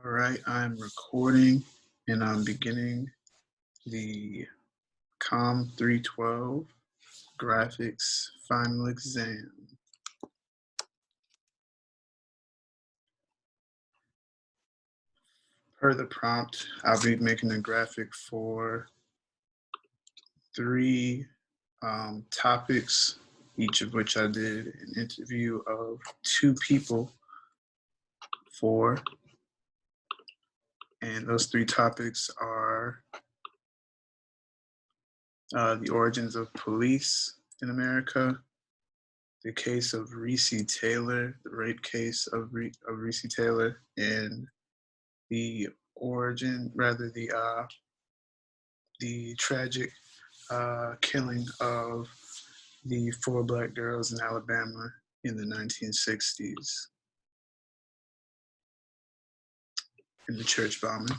All right, I'm recording and I'm beginning the COM 312 graphics final exam. Per the prompt, I'll be making a graphic for three topics, each of which I did an interview of two people for. And those three topics are the origins of police in America, the case of Recy Taylor, the rape case of Recy Taylor, and the origin, rather the tragic killing of the four Black girls in Alabama in the 1960s in the church bombing.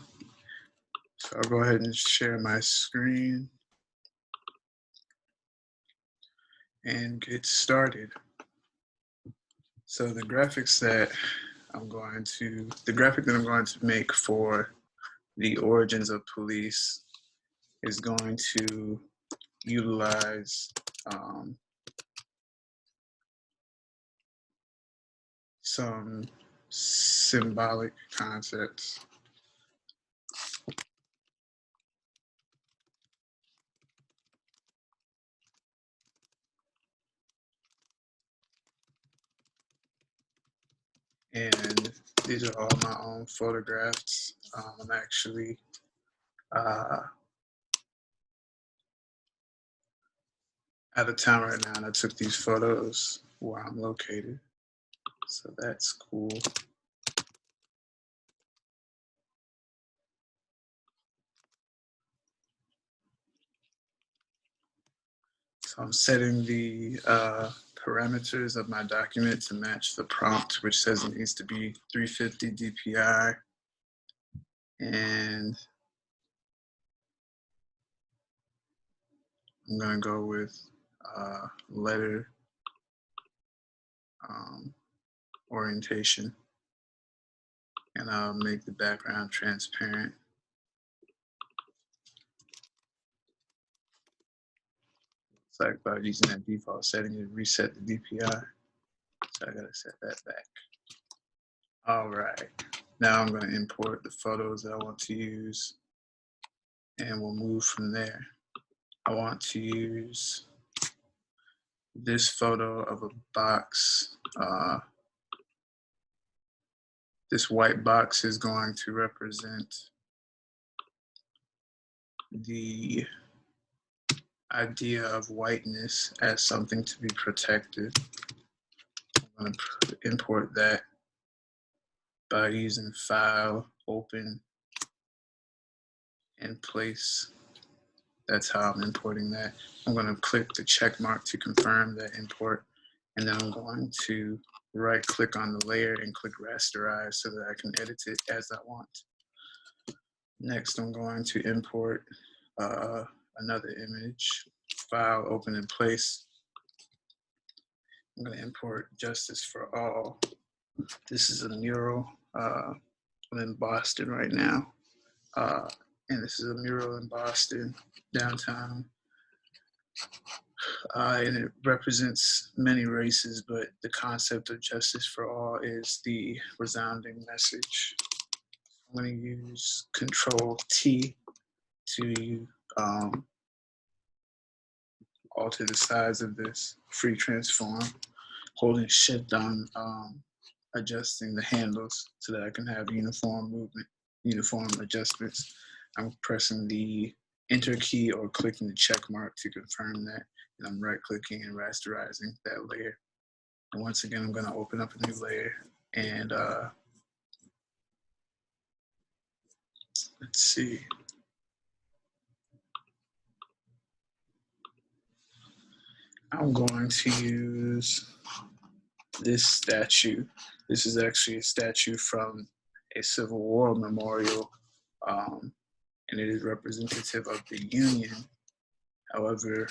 So I'll go ahead and share my screen and get started. So the graphic that I'm going to make for the origins of police is going to utilize some symbolic concepts. And these are all my own photographs. I'm actually out of town right now, and I took these photos where I'm located. So that's cool. So I'm setting the parameters of my document to match the prompt, which says it needs to be 350 DPI. And I'm gonna go with letter orientation, and I'll make the background transparent. It's like by using that default setting, it reset the DPI. So I gotta set that back. All right, now I'm gonna import the photos that I want to use, and we'll move from there. I want to use this photo of a box. This white box is going to represent the idea of whiteness as something to be protected. I'm going to import that by using File, Open, and Place. That's how I'm importing that. I'm going to click the check mark to confirm that import, and then I'm going to right click on the layer and click rasterize so that I can edit it as I want. Next, I'm going to import another image, File, Open, and Place. I'm going to import Justice for All. This is a mural. I'm in Boston right now, and this is a mural in Boston, downtown. And it represents many races, but the concept of justice for all is the resounding message. I'm going to use Control T to alter the size of this free transform, holding Shift on adjusting the handles so that I can have uniform movement, uniform adjustments. I'm pressing the Enter key or clicking the check mark to confirm that, and I'm right clicking and rasterizing that layer. And once again, I'm going to open up a new layer, and let's see. I'm going to use this statue. This is actually a statue from a Civil War memorial, and it is representative of the Union. However,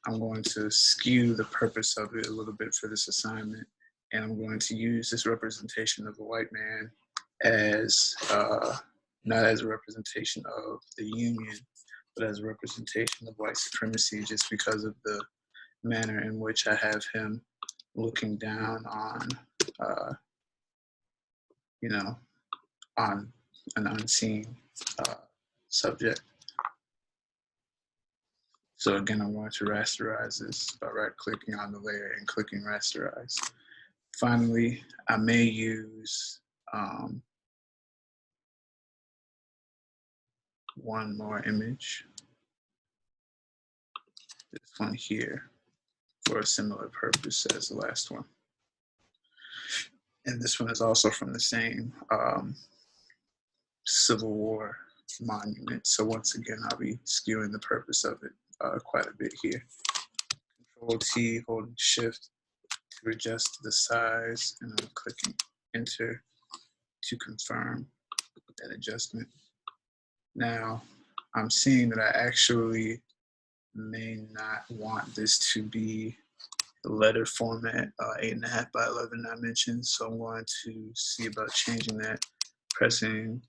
I'm going to skew the purpose of it a little bit for this assignment, and I'm going to use this representation of a white man as not as a representation of the Union, but as a representation of white supremacy, just because of the manner in which I have him looking down on, you know, on an unseen uh, subject. So again, I'm going to rasterize this by right-clicking on the layer and clicking rasterize. Finally, I may use one more image, this one here, for a similar purpose as the last one. And this one is also from the same Civil War monument. So once again, I'll be skewing the purpose of it quite a bit here. Control T, holding Shift to adjust the size, and I'm clicking Enter to confirm that adjustment. Now, I'm seeing that I actually may not want this to be the letter format, 8.5 by 11 dimensions. So I'm going to see about changing that, pressing,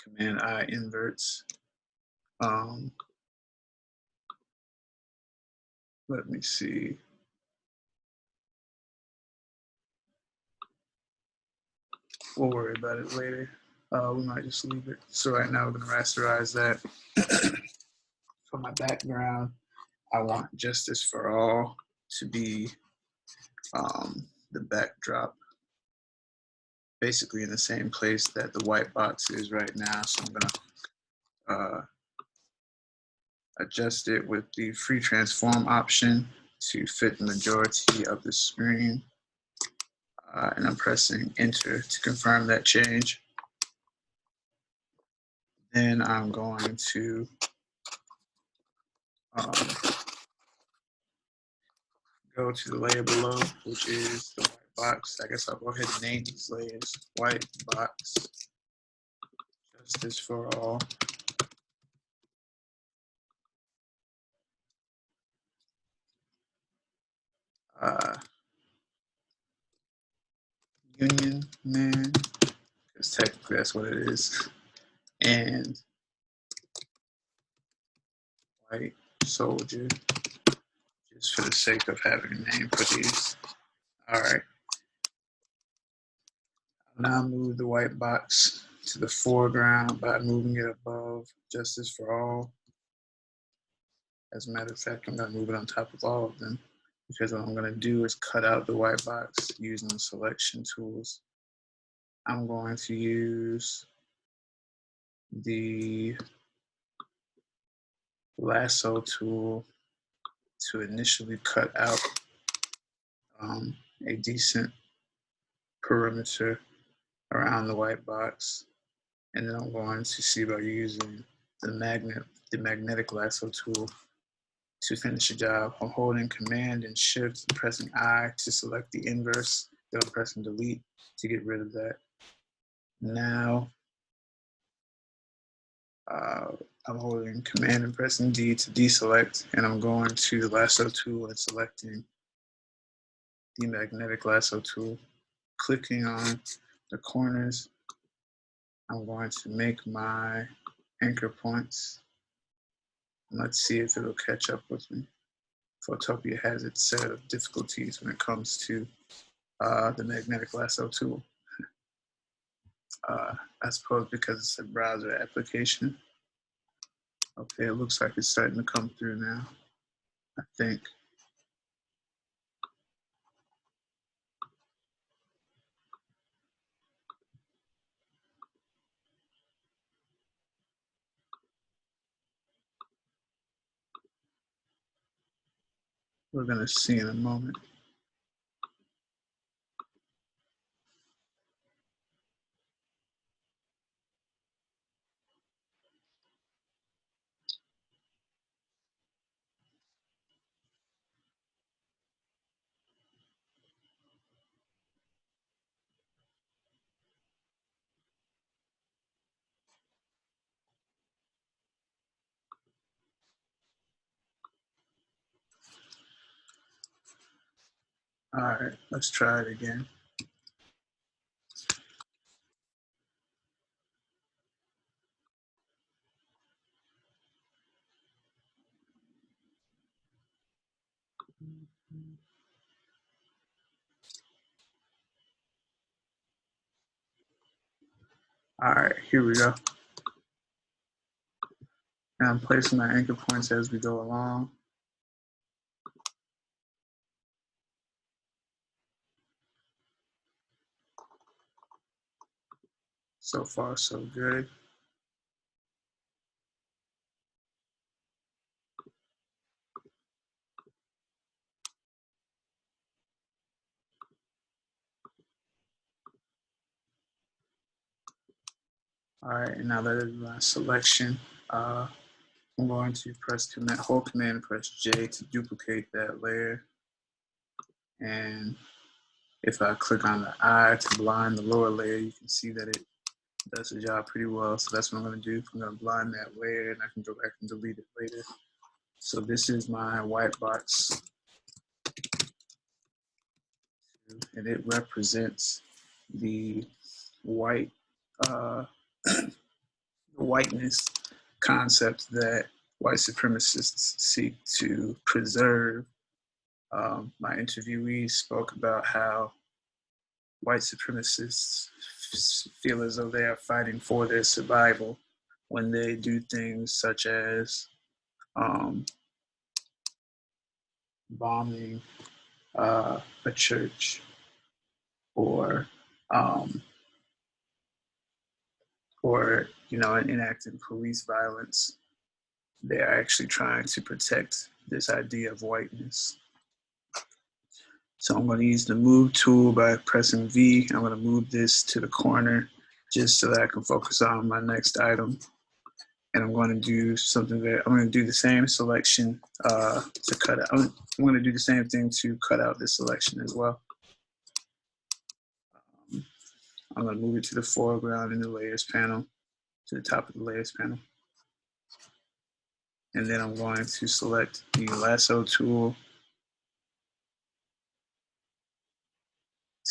Command I inverts. Let me see. We'll worry about it later. We might just leave it. So right now we're gonna rasterize that. For my background, I want Justice for All to be the backdrop, basically in the same place that the white box is right now. So I'm gonna adjust it with the free transform option to fit the majority of the screen. And I'm pressing Enter to confirm that change. Then I'm going to go to the layer below, which is the white box. I guess I'll go ahead and name these layers white box, Justice for All. Union Man, because technically that's what it is, and White Soldier, just for the sake of having a name for these. All right. I'll now move the white box to the foreground by moving it above Justice for All. As a matter of fact, I'm going to move it on top of all of them, because what I'm going to do is cut out the white box using the selection tools. I'm going to use the lasso tool to initially cut out a decent perimeter around the white box. And then I'm going to see about using the magnetic lasso tool to finish the job. I'm holding Command and Shift and pressing I to select the inverse. Then I'm pressing Delete to get rid of that. Now, I'm holding Command and pressing D to deselect, and I'm going to the lasso tool and selecting the magnetic lasso tool, clicking on the corners. I'm going to make my anchor points. Let's see if it'll catch up with me. Photopia has its set of difficulties when it comes to the magnetic lasso tool. I suppose because it's a browser application. Okay, it looks like it's starting to come through now, I think. We're gonna see in a moment. All right, let's try it again. All right, here we go. And I'm placing my anchor points as we go along. So far, so good. All right, and now that is my selection. I'm going to hold command and press J to duplicate that layer. And if I click on the eye to blind the lower layer, you can see that it does the job pretty well. So that's what I'm going to do. I'm going to blind that layer, and I can go back and delete it later. So this is my white box, and it represents the white whiteness concept that white supremacists seek to preserve. My interviewee spoke about how white supremacists feel as though they are fighting for their survival when they do things such as bombing a church or um, enacting police violence. They are actually trying to protect this idea of whiteness. So I'm going to use the move tool by pressing V. I'm going to move this to the corner just so that I can focus on my next item. And I'm going to do something there. I'm going to do the same selection to cut out. I'm going to do the same thing to cut out this selection as well. I'm going to move it to the foreground in the layers panel, to the top of the layers panel. And then I'm going to select the lasso tool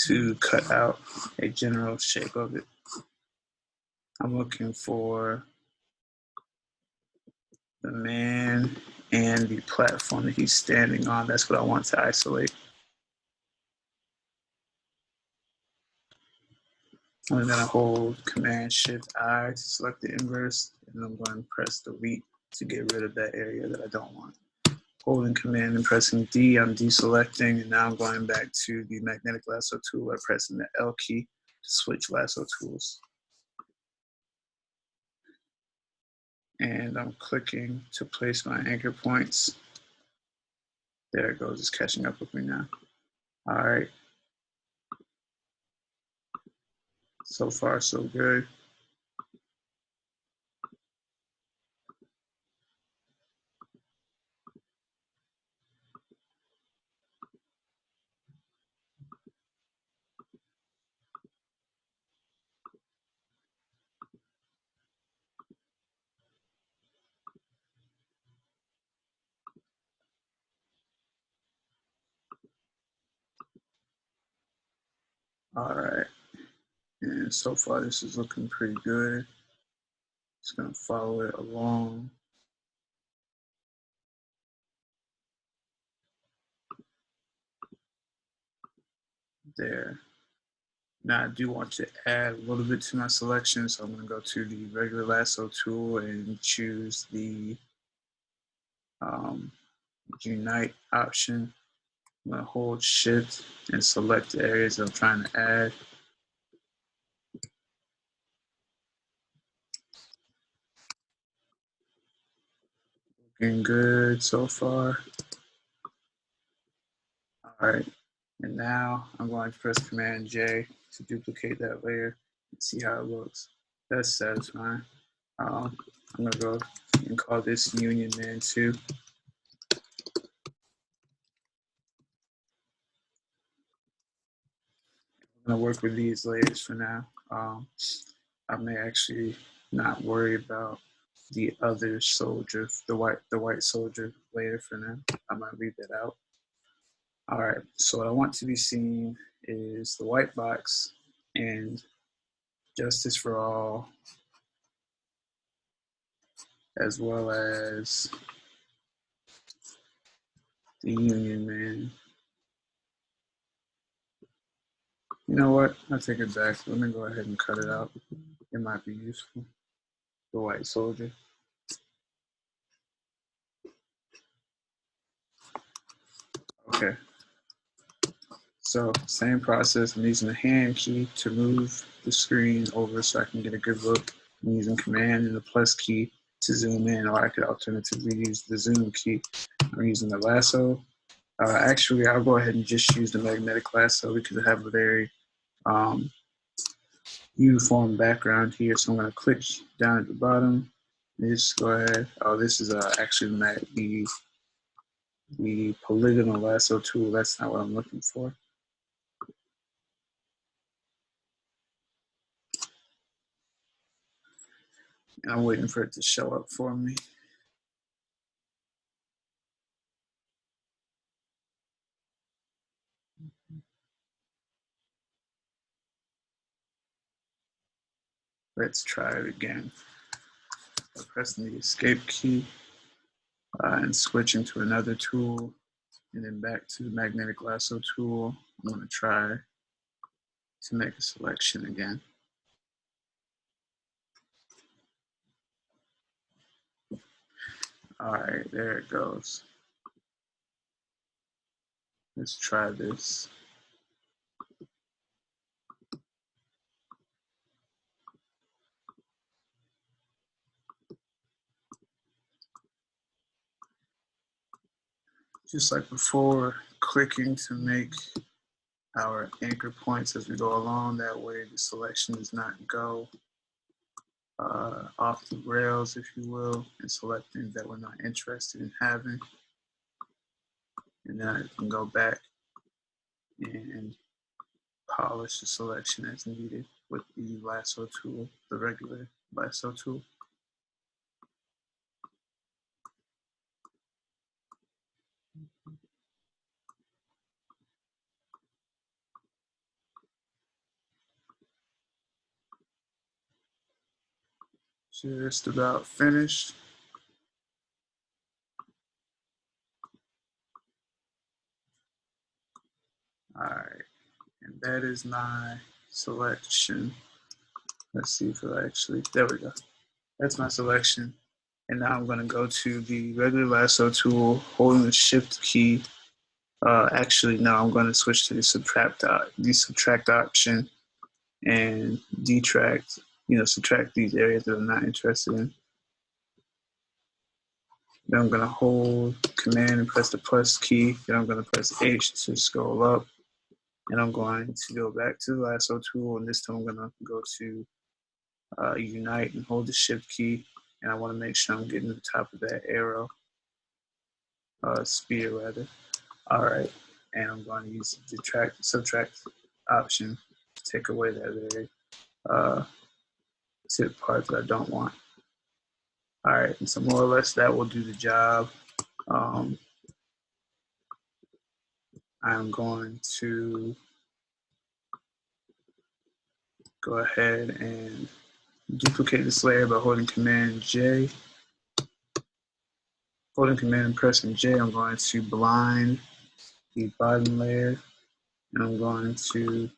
to cut out a general shape of it. I'm looking for the man and the platform that he's standing on. That's what I want to isolate. I'm going to hold Command Shift I to select the inverse, and I'm going to press Delete to get rid of that area that I don't want. Holding Command and pressing D, I'm deselecting, and now I'm going back to the magnetic lasso tool by pressing the L key to switch lasso tools. And I'm clicking to place my anchor points. There it goes, it's catching up with me now. All right. So far, so good. All right. And so far, this is looking pretty good. Just gonna follow it along. There. Now I do want to add a little bit to my selection, so I'm gonna go to the regular lasso tool and choose the unite option. I'm gonna hold shift and select the areas I'm trying to add. Looking good so far. All right, and now I'm going to press Command J to duplicate that layer and see how it looks. That's satisfying. I'm gonna go and call this Union Man 2. I'm gonna work with these layers for now. I may actually not worry about the other soldier, the white soldier layer for now. I might leave that out. All right, so what I want to be seen is the white box and Justice for All, as well as the Union Man. You know what? I'll take it back. Let me go ahead and cut it out. It might be useful. The white soldier. Okay. So same process. I'm using the hand key to move the screen over so I can get a good look. I'm using command and the plus key to zoom in, or I could alternatively use the zoom key. I'm using the lasso. Actually, I'll go ahead and just use the magnetic lasso because I have a very uniform background here. So I'm going to click down at the bottom. Just go ahead. Oh, this is actually the polygonal lasso tool. That's not what I'm looking for. And I'm waiting for it to show up for me. Let's try it again. By pressing the escape key and switching to another tool, and then back to the magnetic lasso tool. I'm going to try to make a selection again. All right, there it goes. Let's try this. Just like before, clicking to make our anchor points as we go along. That way the selection does not go off the rails, if you will, and select things that we're not interested in having. And then I can go back and polish the selection as needed with the lasso tool, the regular lasso tool. Just about finished. All right, and that is my selection. Let's see if it actually, there we go. That's my selection. And now I'm gonna go to the regular lasso tool, holding the shift key. Actually, no, I'm gonna switch to the subtract option and detract, subtract these areas that I'm not interested in. Then I'm gonna hold command and press the plus key. Then I'm gonna press H to scroll up. And I'm going to go back to the lasso tool, and this time I'm gonna go to unite and hold the shift key. And I wanna make sure I'm getting to the top of that arrow, spear rather. All right, and I'm going to use the subtract option to take away that very tip part that I don't want. All right, and so more or less that will do the job. I'm going to go ahead and duplicate this layer by holding Command J. Holding Command and pressing J, I'm going to blind the bottom layer, and I'm going to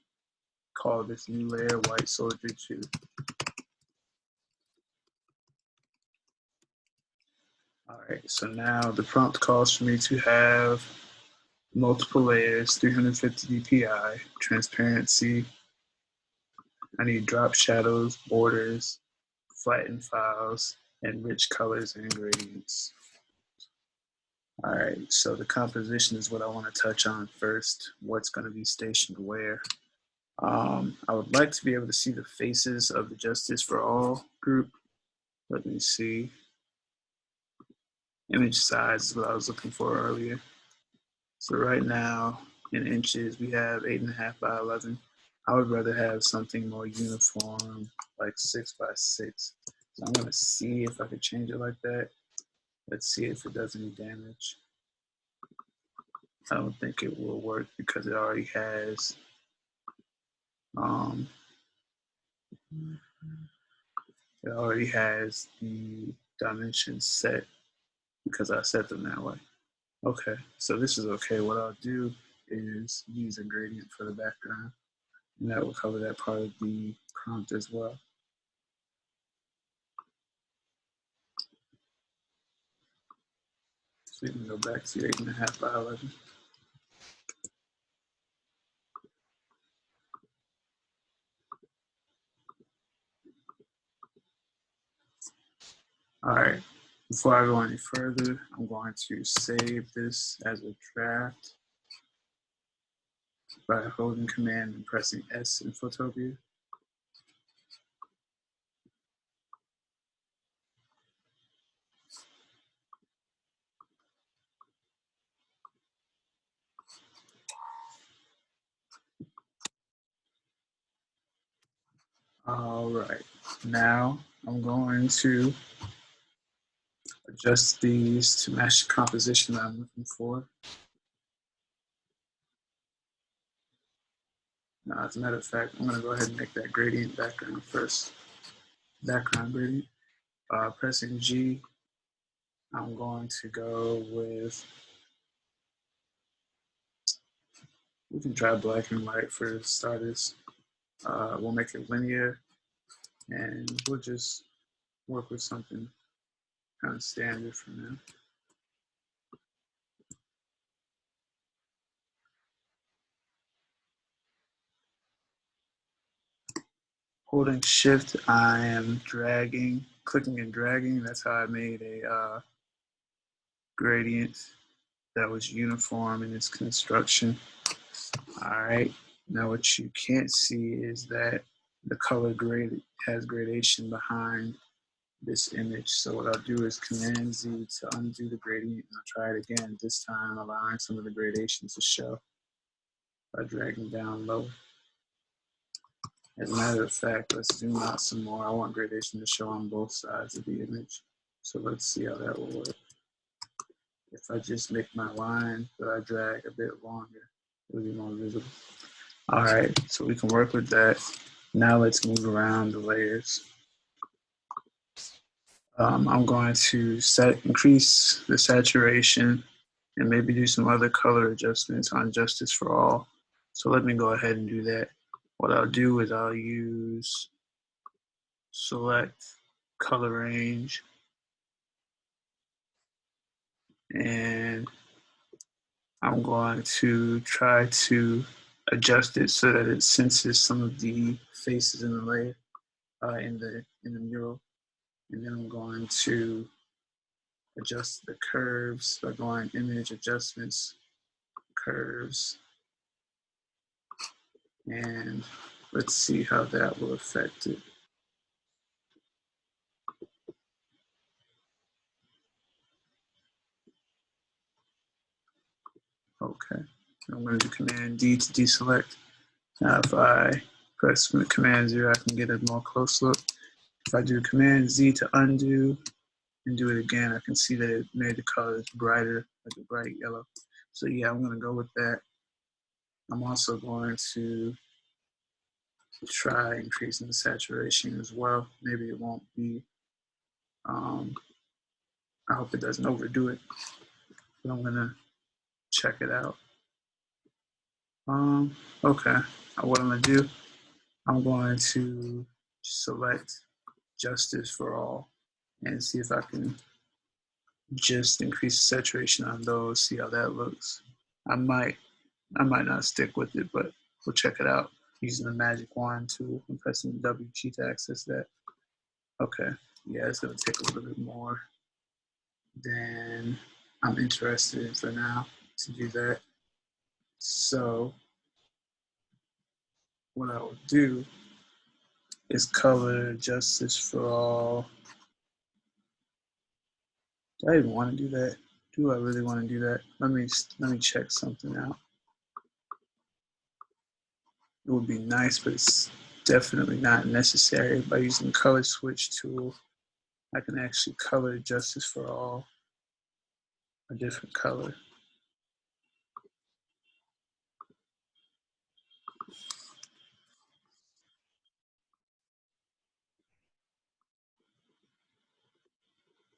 call this new layer White Soldier 2. All right, so now the prompt calls for me to have multiple layers, 350 dpi, transparency. I need drop shadows, borders, flattened files, and rich colors and gradients. All right, so the composition is what I want to touch on first. What's going to be stationed where? I would like to be able to see the faces of the Justice for All group. Let me see. Image size is what I was looking for earlier. So right now, in inches, we have 8.5 by 11. I would rather have something more uniform, like 6 by 6. So I'm gonna see if I could change it like that. Let's see if it does any damage. I don't think it will work because it already has the dimensions set because I set them that way. Okay, so this is okay. What I'll do is use a gradient for the background. And that will cover that part of the prompt as well. So you can go back to 8.5 by 11. All right, before I go any further, I'm going to save this as a draft by holding Command and pressing S in Photopia. All right, now I'm going to adjust these to match the composition that I'm looking for. Now, as a matter of fact, I'm going to go ahead and make that gradient background first. Background gradient. Pressing G, I'm going to go with, we can try black and white for starters. We'll make it linear, and we'll just work with something kind of standard for now. Holding Shift, I am dragging, clicking and dragging. That's how I made a gradient that was uniform in its construction. All right, now what you can't see is that the color grade has gradation behind this image. So what I'll do is Command Z to undo the gradient, and I'll try it again, this time allowing some of the gradation to show by dragging down lower. As a matter of fact, let's zoom out some more. I want gradation to show on both sides of the image. So let's see how that will work. If I just make my line that I drag a bit longer, it'll be more visible. All right, so we can work with that. Now let's move around the layers. I'm going to increase the saturation and maybe do some other color adjustments on Justice for All. So let me go ahead and do that. What I'll do is I'll use select color range, and I'm going to try to adjust it so that it senses some of the faces in the layer, in the mural. And then I'm going to adjust the curves by going image adjustments, curves, and let's see how that will affect it. Okay, I'm going to do Command D to deselect. Now if I press Command 0, I can get a more close look. If I do Command Z to undo and do it again, I can see that it made the colors brighter, like a bright yellow. So yeah, I'm going to go with that. I'm also going to try increasing the saturation as well. Maybe it won't be, I hope it doesn't overdo it, but I'm going to check it out. Okay, what I'm going to do, I'm going to select Justice for All and see if I can just increase the saturation on those, see how that looks. I might not stick with it, but we'll check it out using the magic wand tool and pressing the W key to access that. Okay, yeah, it's gonna take a little bit more than I'm interested in for now to do that. So what I will do is color Justice for All. Do I even want to do that? Do I really want to do that? Let me check something out. It would be nice, but it's definitely not necessary. By using the color switch tool, I can actually color Justice for All a different color.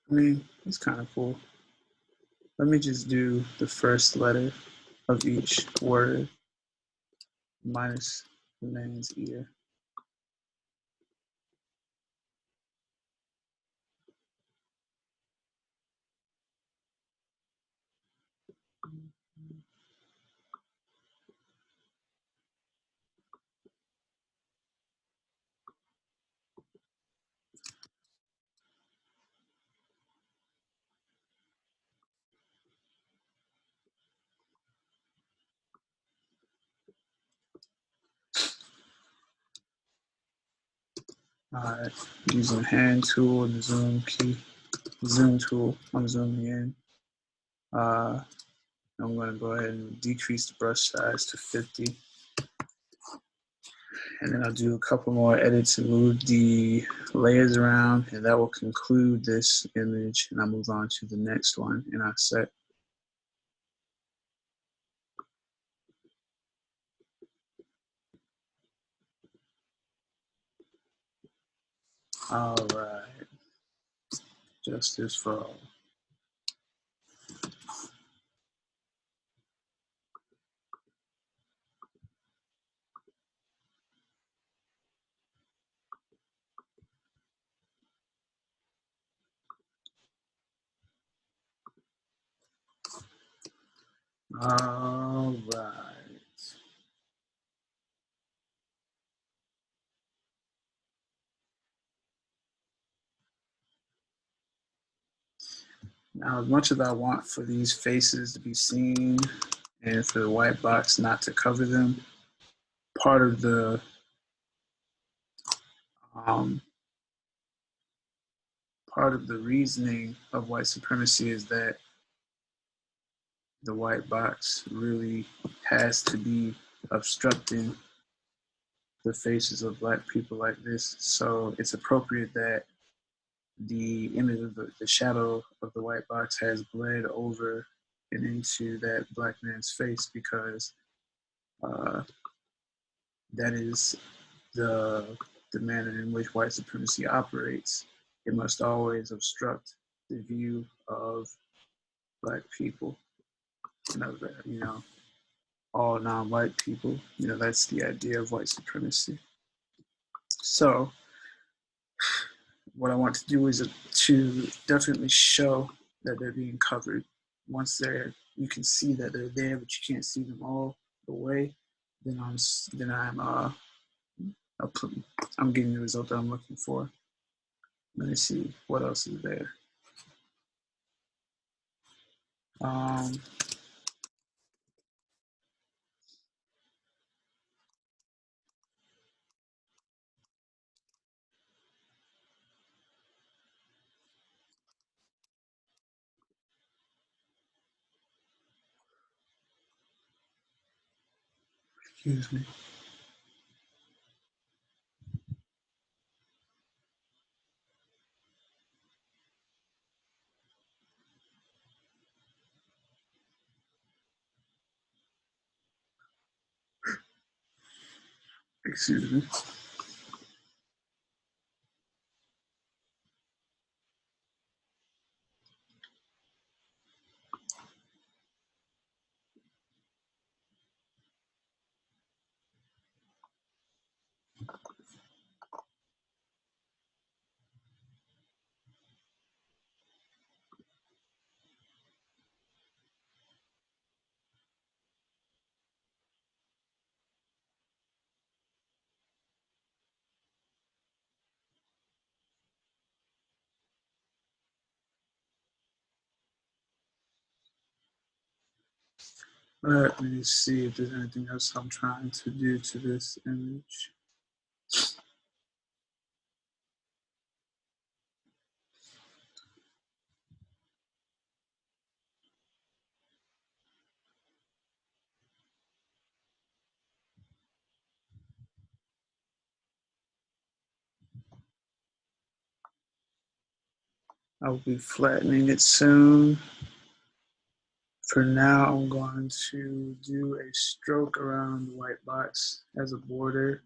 I mean, it's kind of cool. Let me just do the first letter of each word minus the man's ear. Alright, using the hand tool and the zoom key, zoom tool, I'm zooming in. I'm going to go ahead and decrease the brush size to 50. And then I'll do a couple more edits and move the layers around, and that will conclude this image. And I'll move on to the next one in our set. All right, justice for all. All right. Now, as much as I want for these faces to be seen and for the white box not to cover them, part of the reasoning of white supremacy is that the white box really has to be obstructing the faces of Black people like this. So it's appropriate that the image of the shadow of the white box has bled over and into that Black man's face, because that is the manner in which white supremacy operates. It must always obstruct the view of Black people, all non-white people. That's the idea of white supremacy. So what I want to do is to definitely show that they're being covered. Once you can see that they're there, but you can't see them all the way, then I'm getting the result that I'm looking for. Let me see what else is there. Excuse me. Excuse me. Let me see if there's anything else I'm trying to do to this image. I'll be flattening it soon. For now, I'm going to do a stroke around the white box as a border.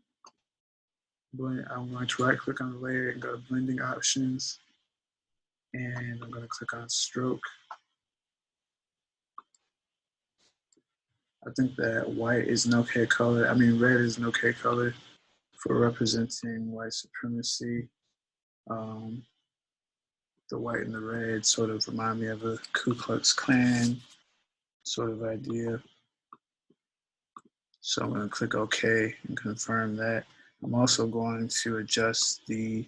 I'm going to right click on the layer and go to blending options. And I'm going to click on stroke. I think that white is an okay color. I mean, red is an okay color for representing white supremacy. Um, the white and the red sort of remind me of a Ku Klux Klan sort of idea. So I'm going to click OK and confirm that. I'm also going to adjust the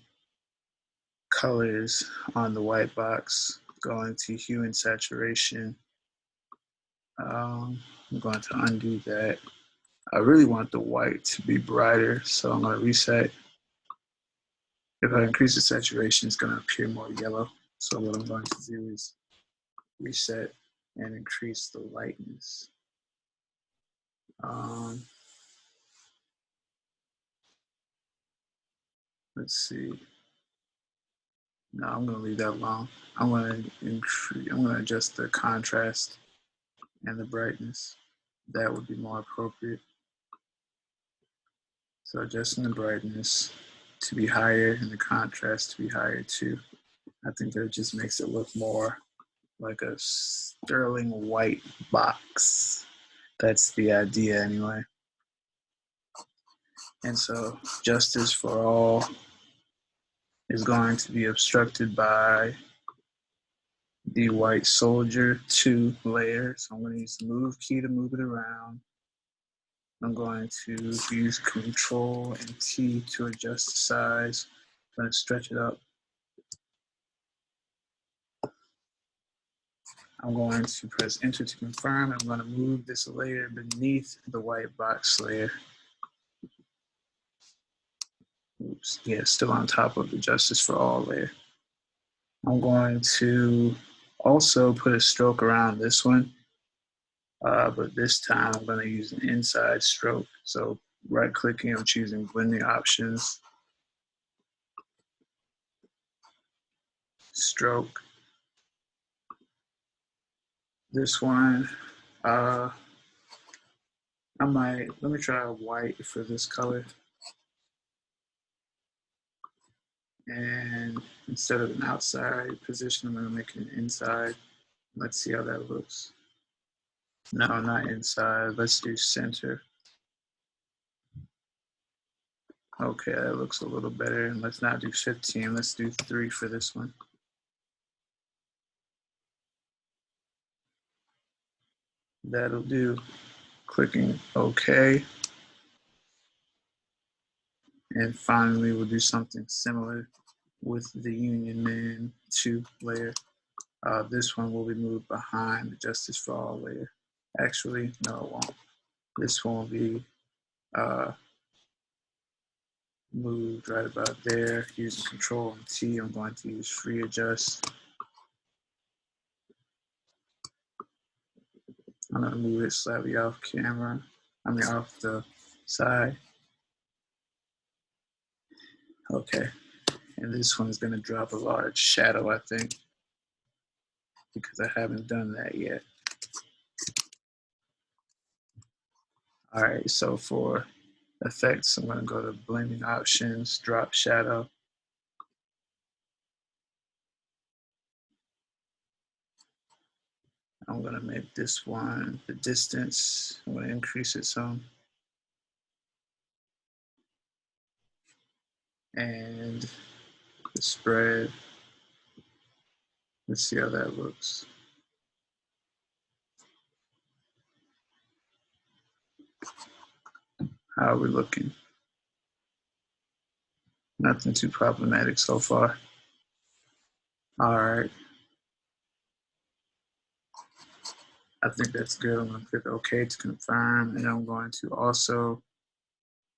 colors on the white box, going to hue and saturation. I'm going to undo that. I really want the white to be brighter, so I'm going to reset. If I increase the saturation, it's going to appear more yellow. So what I'm going to do is reset and increase the lightness. Let's see. No, I'm going to leave that alone. I'm going to adjust the contrast and the brightness. That would be more appropriate. So adjusting the brightness to be higher and the contrast to be higher too. I think that just makes it look more like a sterling white box. That's the idea anyway. And so justice for all is going to be obstructed by the white soldier 2 layer. So I'm going to use the move key to move it around. I'm going to use Control and T to adjust the size. I'm going to stretch it up. I'm going to press Enter to confirm. I'm going to move this layer beneath the white box layer. Oops, yeah, still on top of the Justice for All layer. I'm going to also put a stroke around this one, but this time I'm going to use an inside stroke. So right-clicking, I'm choosing blending options, stroke. This one, let me try white for this color. And instead of an outside position, I'm going to make it an inside. Let's see how that looks. No, not inside. Let's do center. Okay, that looks a little better. And let's not do 15. Let's do 3 for this one. That'll do. Clicking OK. And finally, we'll do something similar with the Union Man 2 layer. This one will be moved behind the Justice for All layer. Actually, no, it won't. This one will be moved right about there. Using Control and T, I'm going to use Free Adjust. I'm going to move it slightly off camera. Off the side. Okay. And this one's going to drop a large shadow, I think, because I haven't done that yet. All right, so for effects, I'm going to go to blending options, drop shadow. I'm going to make this one the distance. I'm going to increase it some. And the spread. Let's see how that looks. How are we looking? Nothing too problematic so far. All right. I think that's good. I'm going to click OK to confirm, and I'm going to also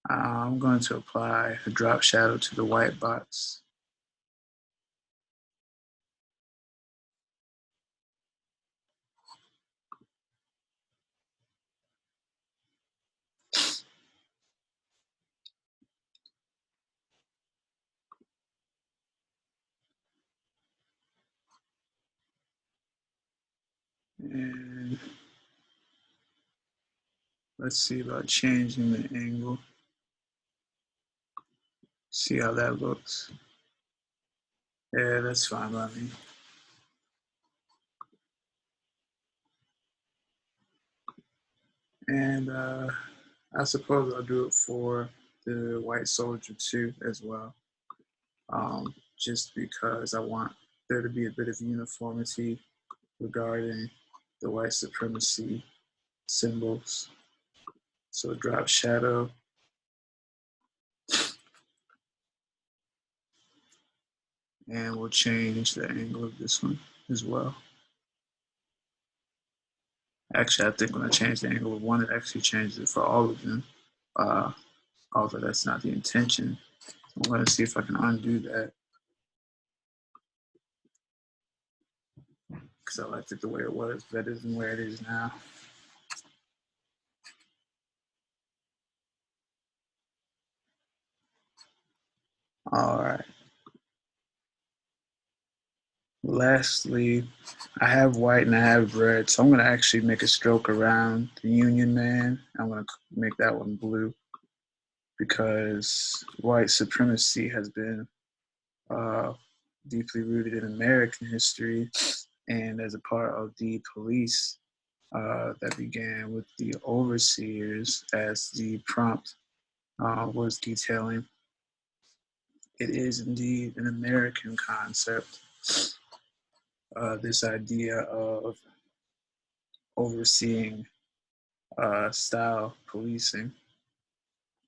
apply a drop shadow to the white box. And let's see about changing the angle. See how that looks. Yeah, that's fine by me. And I suppose I'll do it for the white soldier too as well, just because I want there to be a bit of uniformity regarding the white supremacy symbols. So drop shadow, and we'll change the angle of this one as well. Actually, I think when I change the angle of one, it actually changes it for all of them, although that's not the intention. So I'm going to see if I can undo that, because I liked it the way it was better than where it is now. All right. Lastly, I have white and I have red, so I'm going to actually make a stroke around the Union Man. I'm going to make that one blue, because white supremacy has been deeply rooted in American history, and as a part of the police that began with the overseers, as the prompt was detailing. It is indeed an American concept, this idea of overseeing style policing.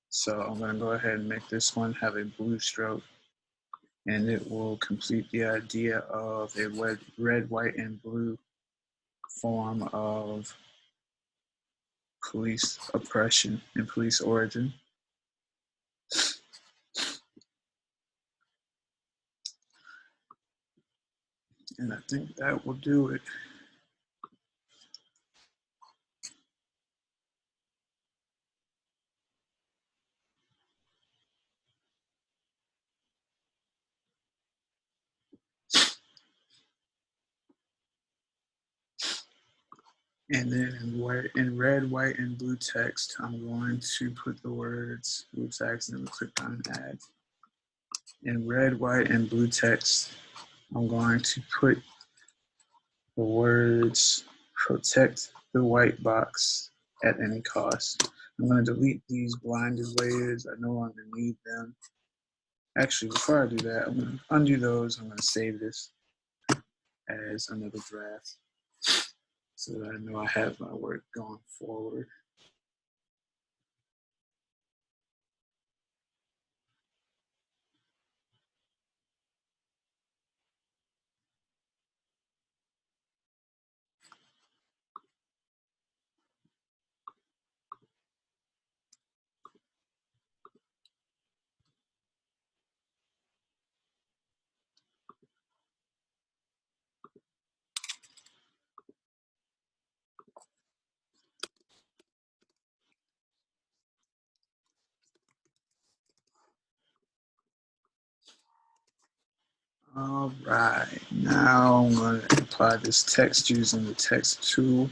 So I'm going to go ahead and make this one have a blue stroke, and it will complete the idea of a red, white, and blue form of police oppression and police origin. And I think that will do it. And then in red, white, and blue text, I'm going to put the words, oops, I accidentally clicked on add. In red, white, and blue text, I'm going to put the words protect the white box at any cost. I'm going to delete these blinded layers. I no longer need them. Actually, before I do that, I'm going to undo those. I'm going to save this as another draft so that I know I have my work going forward. All right, now I'm going to apply this text using the text tool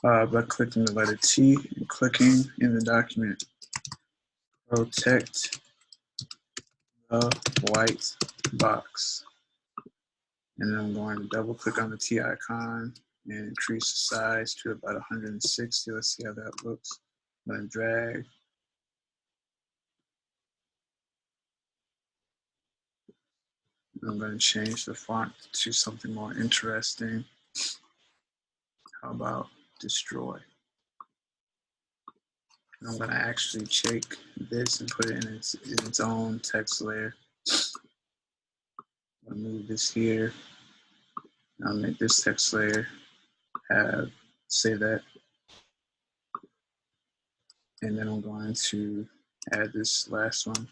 by clicking the letter T and clicking in the document protect the white box. And then I'm going to double click on the T icon and increase the size to about 160. Let's see how that looks. I'm going to drag. I'm going to change the font to something more interesting. How about destroy? And I'm going to actually take this and put it in its own text layer. I'll move this here. I'll make this text layer have, say that. And then I'm going to add this last one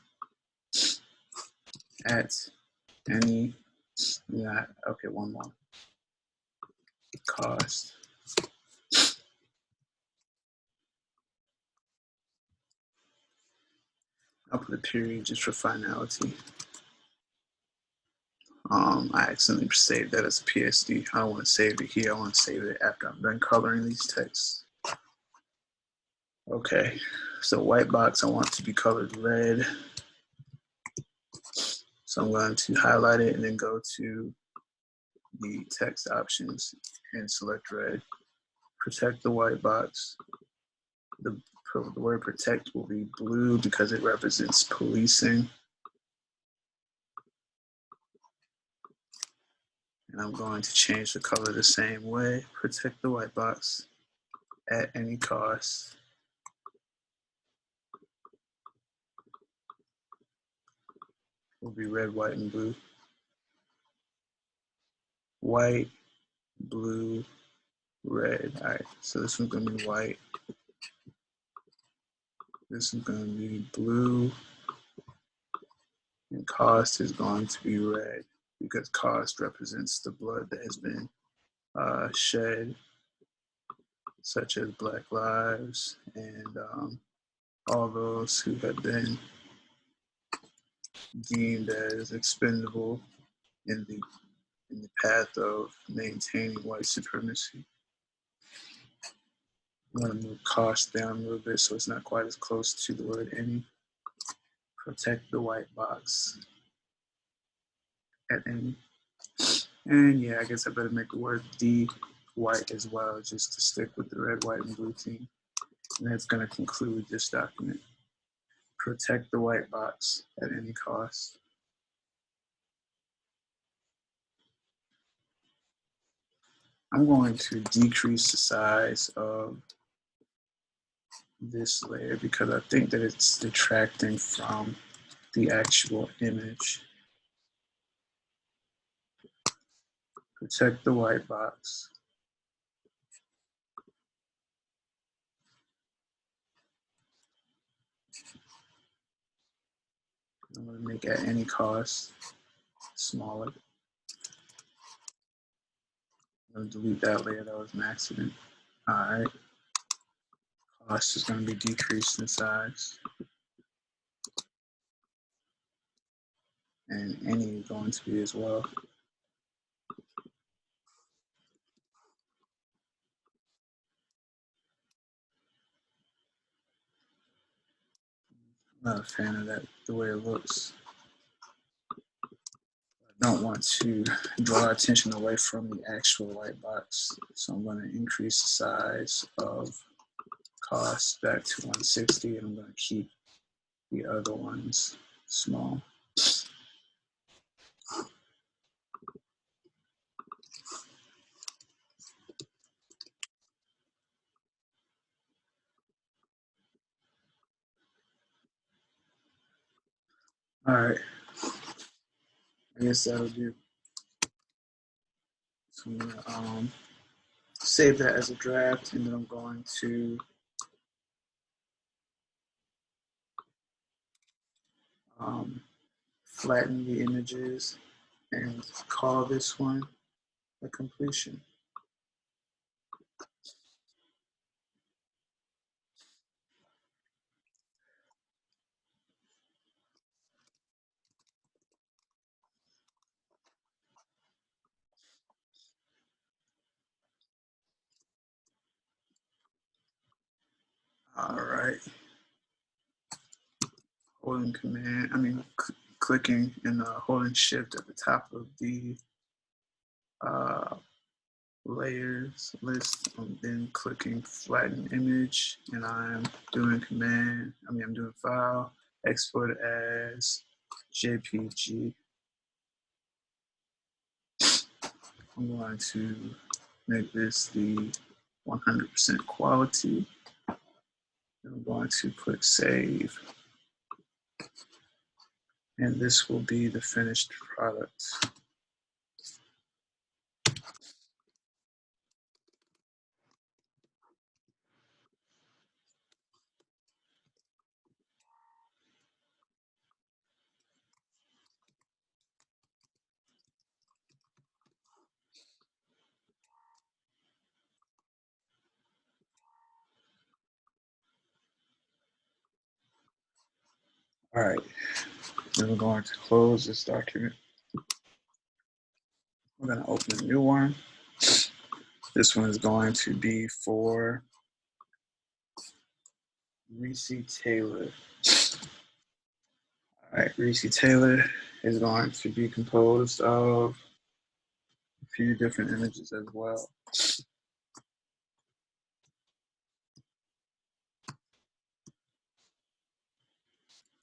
at any, yeah, okay, one more, cost. I'll put a period just for finality. I accidentally saved that as a PSD. I don't want to save it here. I want to save it after I'm done coloring these texts. Okay, so white box, I want it to be colored red. So I'm going to highlight it and then go to the text options and select red. Protect the white box. The word protect will be blue because it represents policing. And I'm going to change the color the same way. Protect the white box at any cost. Will be red, white, and blue. White, blue, red. All right, so this one's gonna be white. This is gonna be blue. And cost is going to be red because cost represents the blood that has been shed, such as Black lives and all those who have been deemed as expendable in the path of maintaining white supremacy. I'm going to move cost down a little bit so it's not quite as close to the word any. Protect the white box at any. And yeah, I guess I better make the word D white as well, just to stick with the red, white, and blue theme. And that's going to conclude this document. Protect the white box at any cost. I'm going to decrease the size of this layer because I think that it's detracting from the actual image. Protect the white box. I'm going to make at any cost smaller. I'm going to delete that layer, that was an accident. All right. Cost is going to be decreased in size. And any is going to be as well. I'm not a fan of that, the way it looks. I don't want to draw attention away from the actual white box. So I'm going to increase the size of cost back to 160, and I'm going to keep the other ones small. All right, I guess that'll do. So I'm gonna save that as a draft, and then I'm going to flatten the images and call this one a completion. All right. Holding clicking and holding shift at the top of the layers list, and then clicking flatten image, and I'm doing I'm doing file, export as JPG. I'm going to make this the 100% quality. I'm going to click save. And this will be the finished product. All right, then we're going to close this document. We're going to open a new one. This one is going to be for Reese Taylor. All right, Reese Taylor is going to be composed of a few different images as well.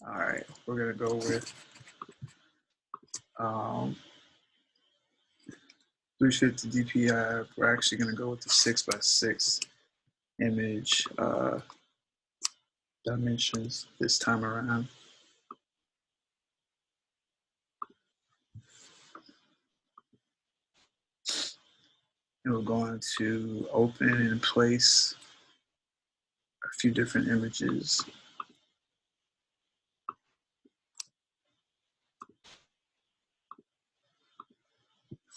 All right, we're gonna go with 350 DPI. We're actually gonna go with the 6x6 image dimensions this time around. And we're going to open and place a few different images.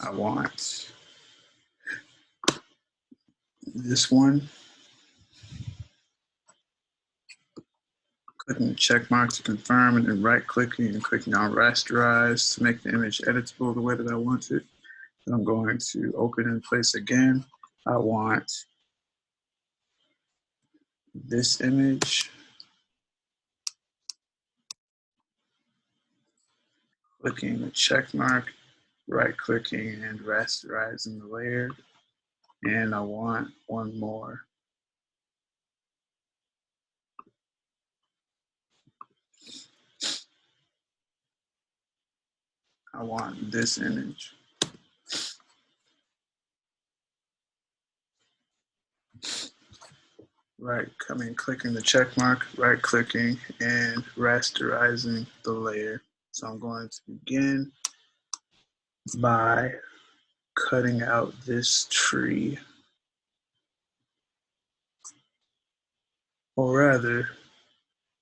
I want this one. Clicking the check mark to confirm, and then right clicking and clicking on rasterize to make the image editable the way that I want it. Then I'm going to open and place again. I want this image. Clicking the check mark, right clicking and rasterizing the layer. And I want one more. I want this image. Clicking the check mark, right clicking and rasterizing the layer. So I'm going to begin by cutting out this tree. Or rather,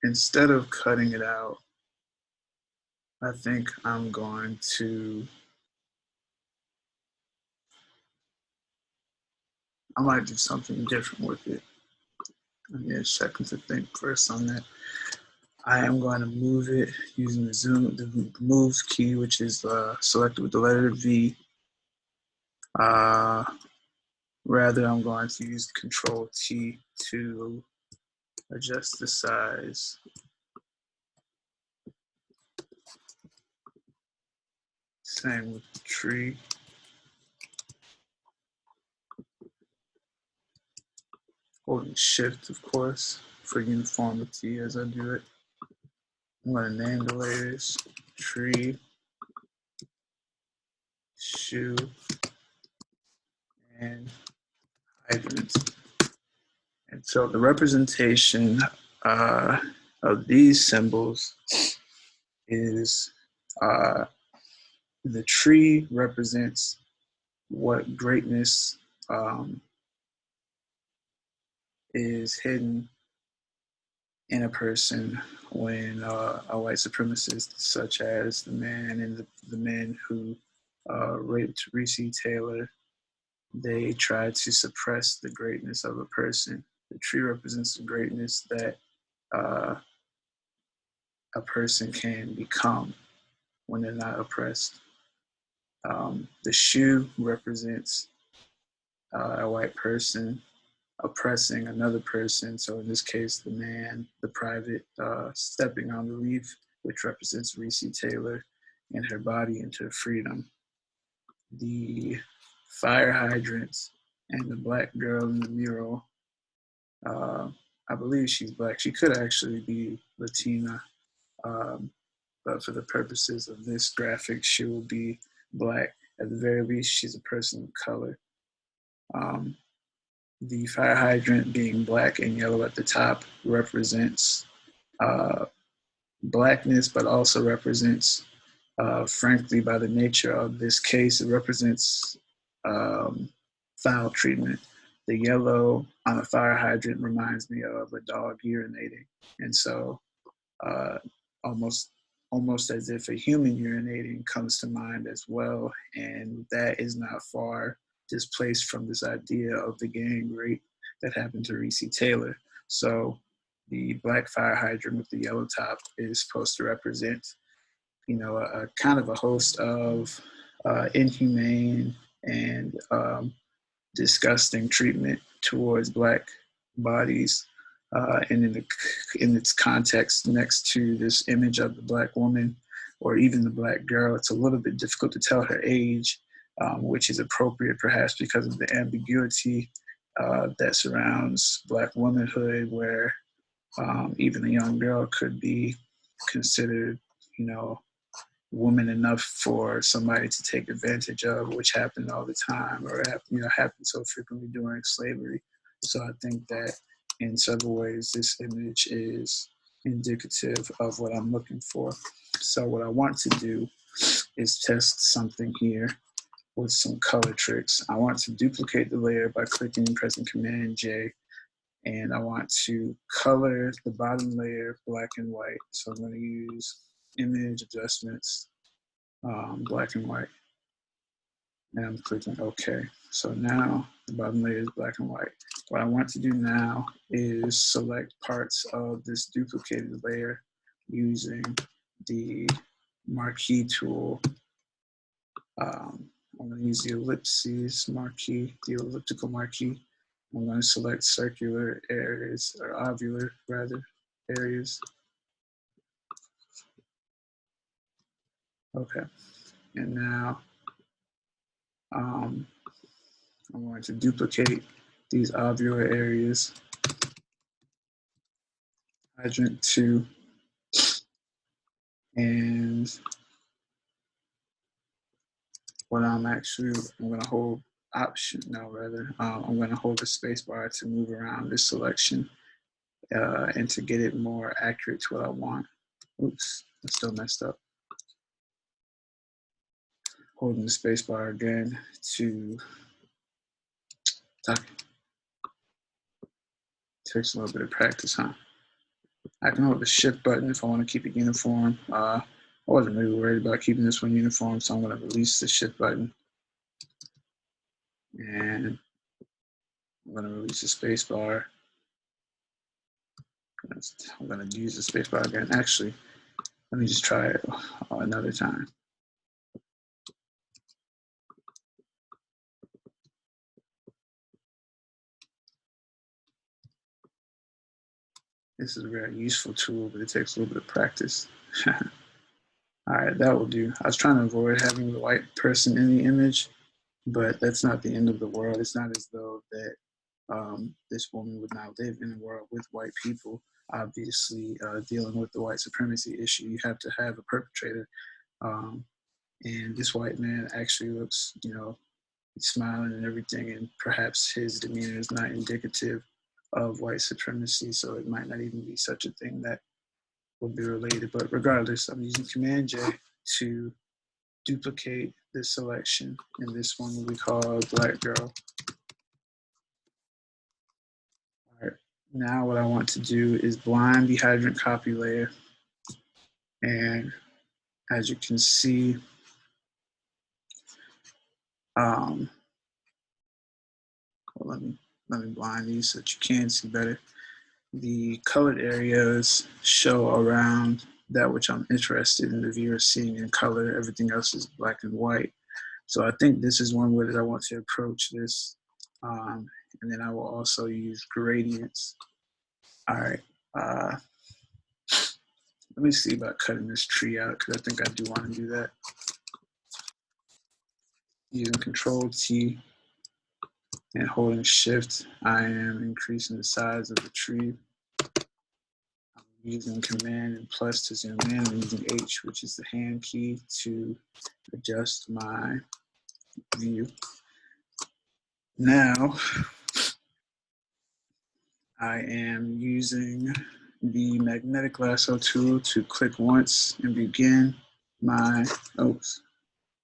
instead of cutting it out, I think I'm going to, I might do something different with it. Give me a second to think first on that. I am going to move it using the move key, which is selected with the letter V. Rather, I'm going to use Control T to adjust the size. Same with the tree. Holding Shift, of course, for uniformity as I do it. I'm going to name the layers tree, shoe, and hydrant. And so the representation of these symbols is the tree represents what greatness is hidden in a person when a white supremacist, such as the man and the men who raped Recy Taylor, they tried to suppress the greatness of a person. The tree represents the greatness that a person can become when they're not oppressed. The shoe represents a white person oppressing another person. So in this case, the man, the private, stepping on the leaf, which represents Recy Taylor and her body into freedom. The fire hydrants and the black girl in the mural, I believe she's black. She could actually be Latina, but for the purposes of this graphic, she will be black. At the very least, she's a person of color. The fire hydrant being black and yellow at the top represents blackness, but also represents, frankly, by the nature of this case, it represents foul treatment. The yellow on a fire hydrant reminds me of a dog urinating. And so almost as if a human urinating comes to mind as well. And that is not far displaced from this idea of the gang rape that happened to Recy Taylor. So the black fire hydrant with the yellow top is supposed to represent, a kind of a host of inhumane and disgusting treatment towards black bodies. And in its context next to this image of the black woman or even the black girl, it's a little bit difficult to tell her age, which is appropriate perhaps because of the ambiguity that surrounds black womanhood, where even a young girl could be considered, you know, woman enough for somebody to take advantage of, which happened all the time, or happened so frequently during slavery. So I think that in several ways, this image is indicative of what I'm looking for. So what I want to do is test something here with some color tricks. I want to duplicate the layer by clicking and pressing Command J, and I want to color the bottom layer black and white. So I'm going to use image adjustments, black and white, and I'm clicking OK. So now the bottom layer is black and white. What I want to do now is select parts of this duplicated layer using the marquee tool. I'm going to use the ellipses marquee, the elliptical marquee. I'm going to select circular areas, or ovular rather, areas. Okay, and now I'm going to duplicate these ovular areas, hydrant 2, and what I'm going to hold I'm going to hold the space bar to move around this selection and to get it more accurate to what I want. Oops, I still messed up. Holding the space bar again to talk. Takes a little bit of practice, huh? I can hold the shift button if I want to keep it uniform. I wasn't really worried about keeping this one uniform, so I'm going to release the shift button. And I'm going to release the space bar. I'm going to use the space bar again. Actually, let me just try it another time. This is a very useful tool, but it takes a little bit of practice. All right, that will do. I was trying to avoid having the white person in the image, but that's not the end of the world. It's not as though that this woman would not live in a world with white people. Obviously, dealing with the white supremacy issue, you have to have a perpetrator. And this white man actually looks, smiling and everything, and perhaps his demeanor is not indicative of white supremacy, so it might not even be such a thing that will be related. But regardless, I'm using Command J to duplicate this selection, and this one will be called Black Girl. All right, now what I want to do is blind the hydrant copy layer, and as you can see, let me blind these so that you can see better. The colored areas show around that which I'm interested in the viewer seeing in color. Everything else is black and white. So I think this is one way that I want to approach this. And then I will also use gradients. All right. Let me see about cutting this tree out, because I think I do want to do that. Using Control T and holding Shift, I am increasing the size of the tree. I'm using Command and plus to zoom in. I'm using H, which is the hand key, to adjust my view. Now, I am using the magnetic lasso tool to click once and begin my,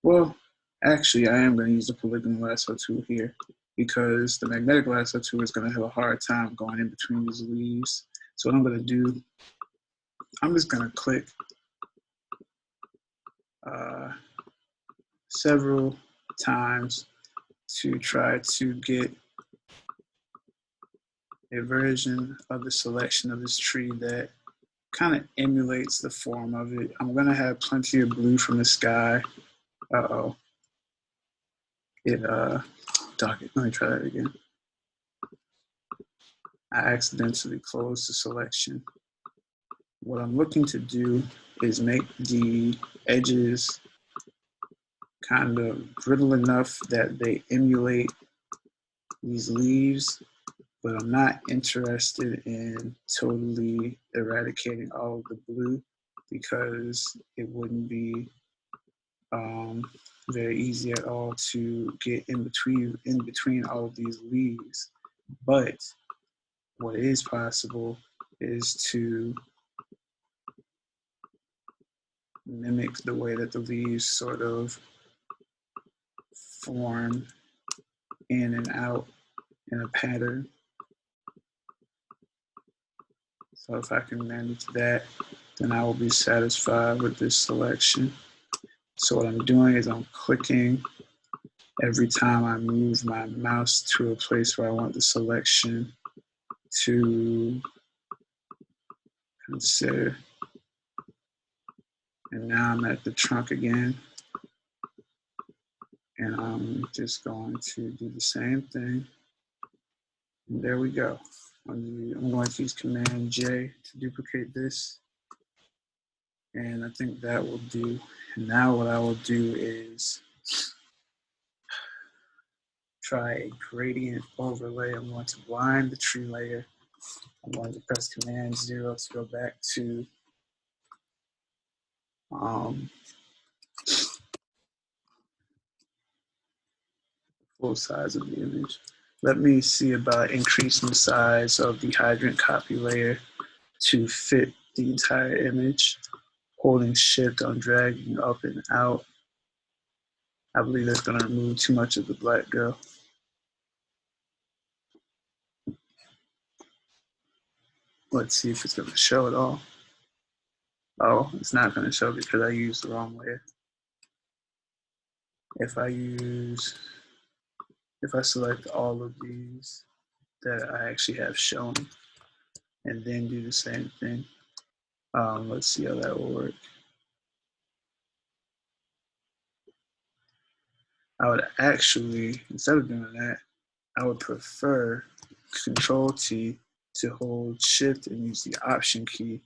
well, actually I am going to use the polygonal lasso tool here, because the magnetic lasso tool is going to have a hard time going in between these leaves. So what I'm going to do, I'm just going to click several times to try to get a version of the selection of this tree that kind of emulates the form of it. I'm going to have plenty of blue from the sky. Let me try that again. I accidentally closed the selection. What I'm looking to do is make the edges kind of brittle enough that they emulate these leaves, but I'm not interested in totally eradicating all of the blue. because it wouldn't be very easy at all to get in between all of these leaves. But what is possible is to mimic the way that the leaves sort of form in and out in a pattern. So if I can manage that, then I will be satisfied with this selection. So what I'm doing is I'm clicking every time I move my mouse to a place where I want the selection to consider. And now I'm at the trunk again. And I'm just going to do the same thing. And there we go. I'm going to use Command J to duplicate this. And I think that will do. And now what I will do is try a gradient overlay. I'm going to blind the tree layer. I'm going to press Command 0 to go back to full size of the image. Let me see about increasing the size of the hydrant copy layer to fit the entire image. Holding Shift, I'm dragging up and out. I believe that's going to remove too much of the black girl. Let's see if it's going to show at all. Oh, it's not going to show because I used the wrong layer. If I select all of these that I actually have shown and then do the same thing, let's see how that will work. I would actually, instead of doing that, I would prefer Control T to hold Shift and use the Option key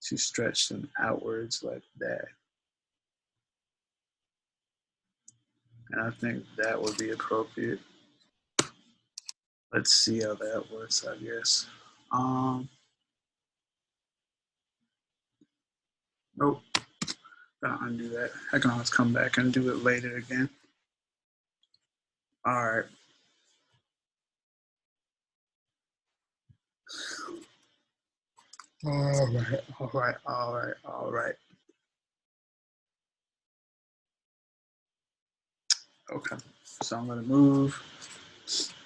to stretch them outwards like that. And I think that would be appropriate. Let's see how that works, I guess. Nope, gotta undo that. I can always come back and do it later again. All right. All right. Okay, so I'm gonna move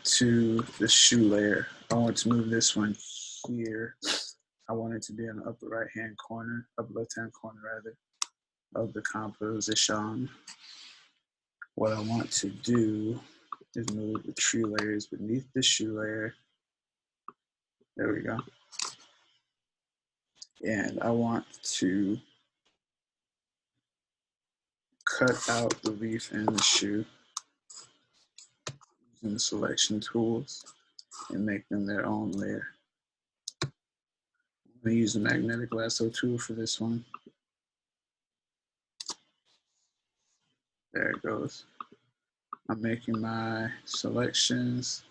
to the shoe layer. I want to move this one here. I want it to be in the upper right-hand corner, upper left-hand corner rather, of the composition. What I want to do is move the tree layers beneath the shoe layer. There we go. And I want to cut out the leaf and the shoe using the selection tools and make them their own layer. I'm going to use the magnetic lasso tool for this one. There it goes. I'm making my selections.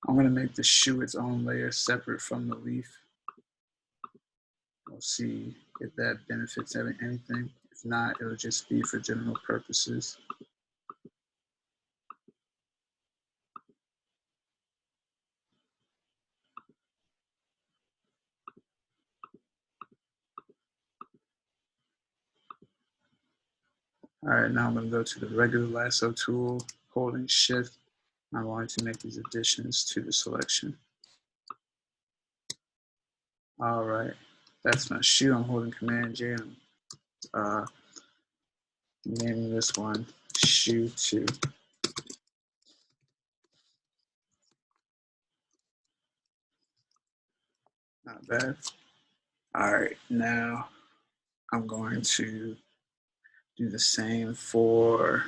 I'm going to make the shoe its own layer separate from the leaf. We'll see if that benefits anything. If not, it'll just be for general purposes. All right, now I'm going to go to the regular lasso tool, holding Shift. I'm going to make these additions to the selection. All right, that's my shoe. I'm holding Command J. I'm naming this one Shoe 2. Not bad. All right, now I'm going to do the same for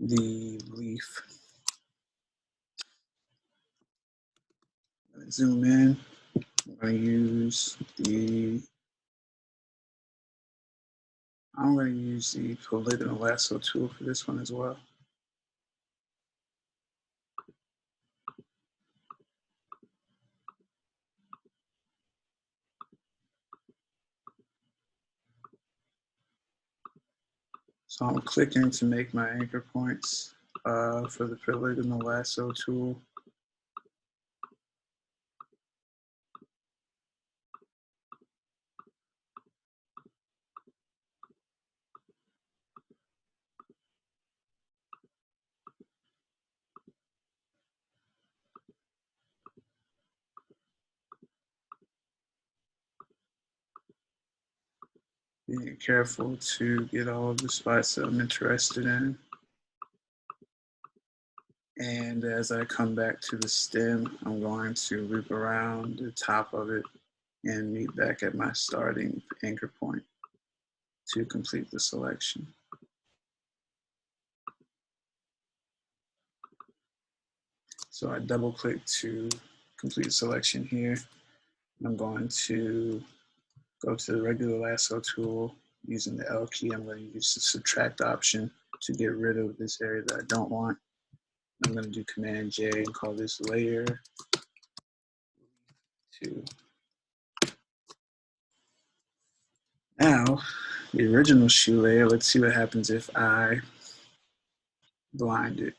the leaf. I'm going to zoom in. I'm going to use the polygonal lasso tool for this one as well. So I'm clicking to make my anchor points for the polygonal lasso tool. Being careful to get all of the spots that I'm interested in. And as I come back to the stem, I'm going to loop around the top of it and meet back at my starting anchor point to complete the selection. So I double click to complete selection here. I'm going to go to the regular lasso tool. Using the L key, I'm going to use the subtract option to get rid of this area that I don't want. I'm going to do Command J and call this layer 2. Now, the original shoe layer, let's see what happens if I blind it.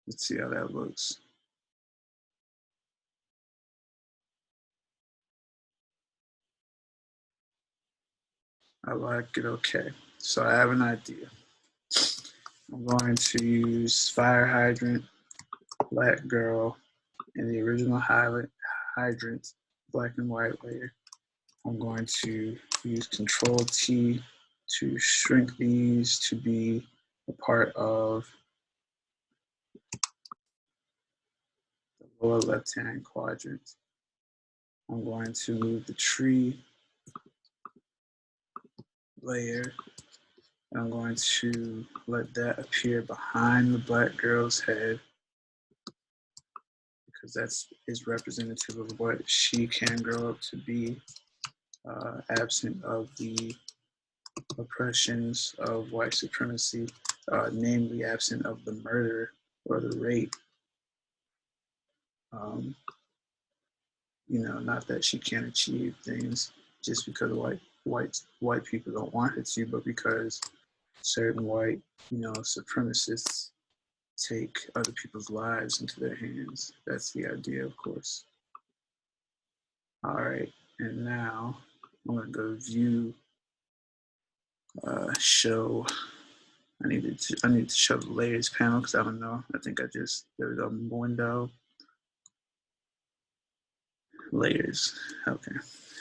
Let's see how that looks. I like it, okay. So I have an idea. I'm going to use fire hydrant, black girl, and the original hydrant, black and white layer. I'm going to use Control T to shrink these to be a part of the lower left-hand quadrant. I'm going to move the tree layer. I'm going to let that appear behind the black girl's head because that is representative of what she can grow up to be, absent of the oppressions of white supremacy, namely absent of the murder or the rape. You know, not that she can't achieve things just because white people don't want her to, but because certain white, you know, supremacists take other people's lives into their hands. That's the idea, of course. All right, and now I'm gonna go view, show. I need to show the layers panel because I don't know. I think there we go, window, layers. Okay,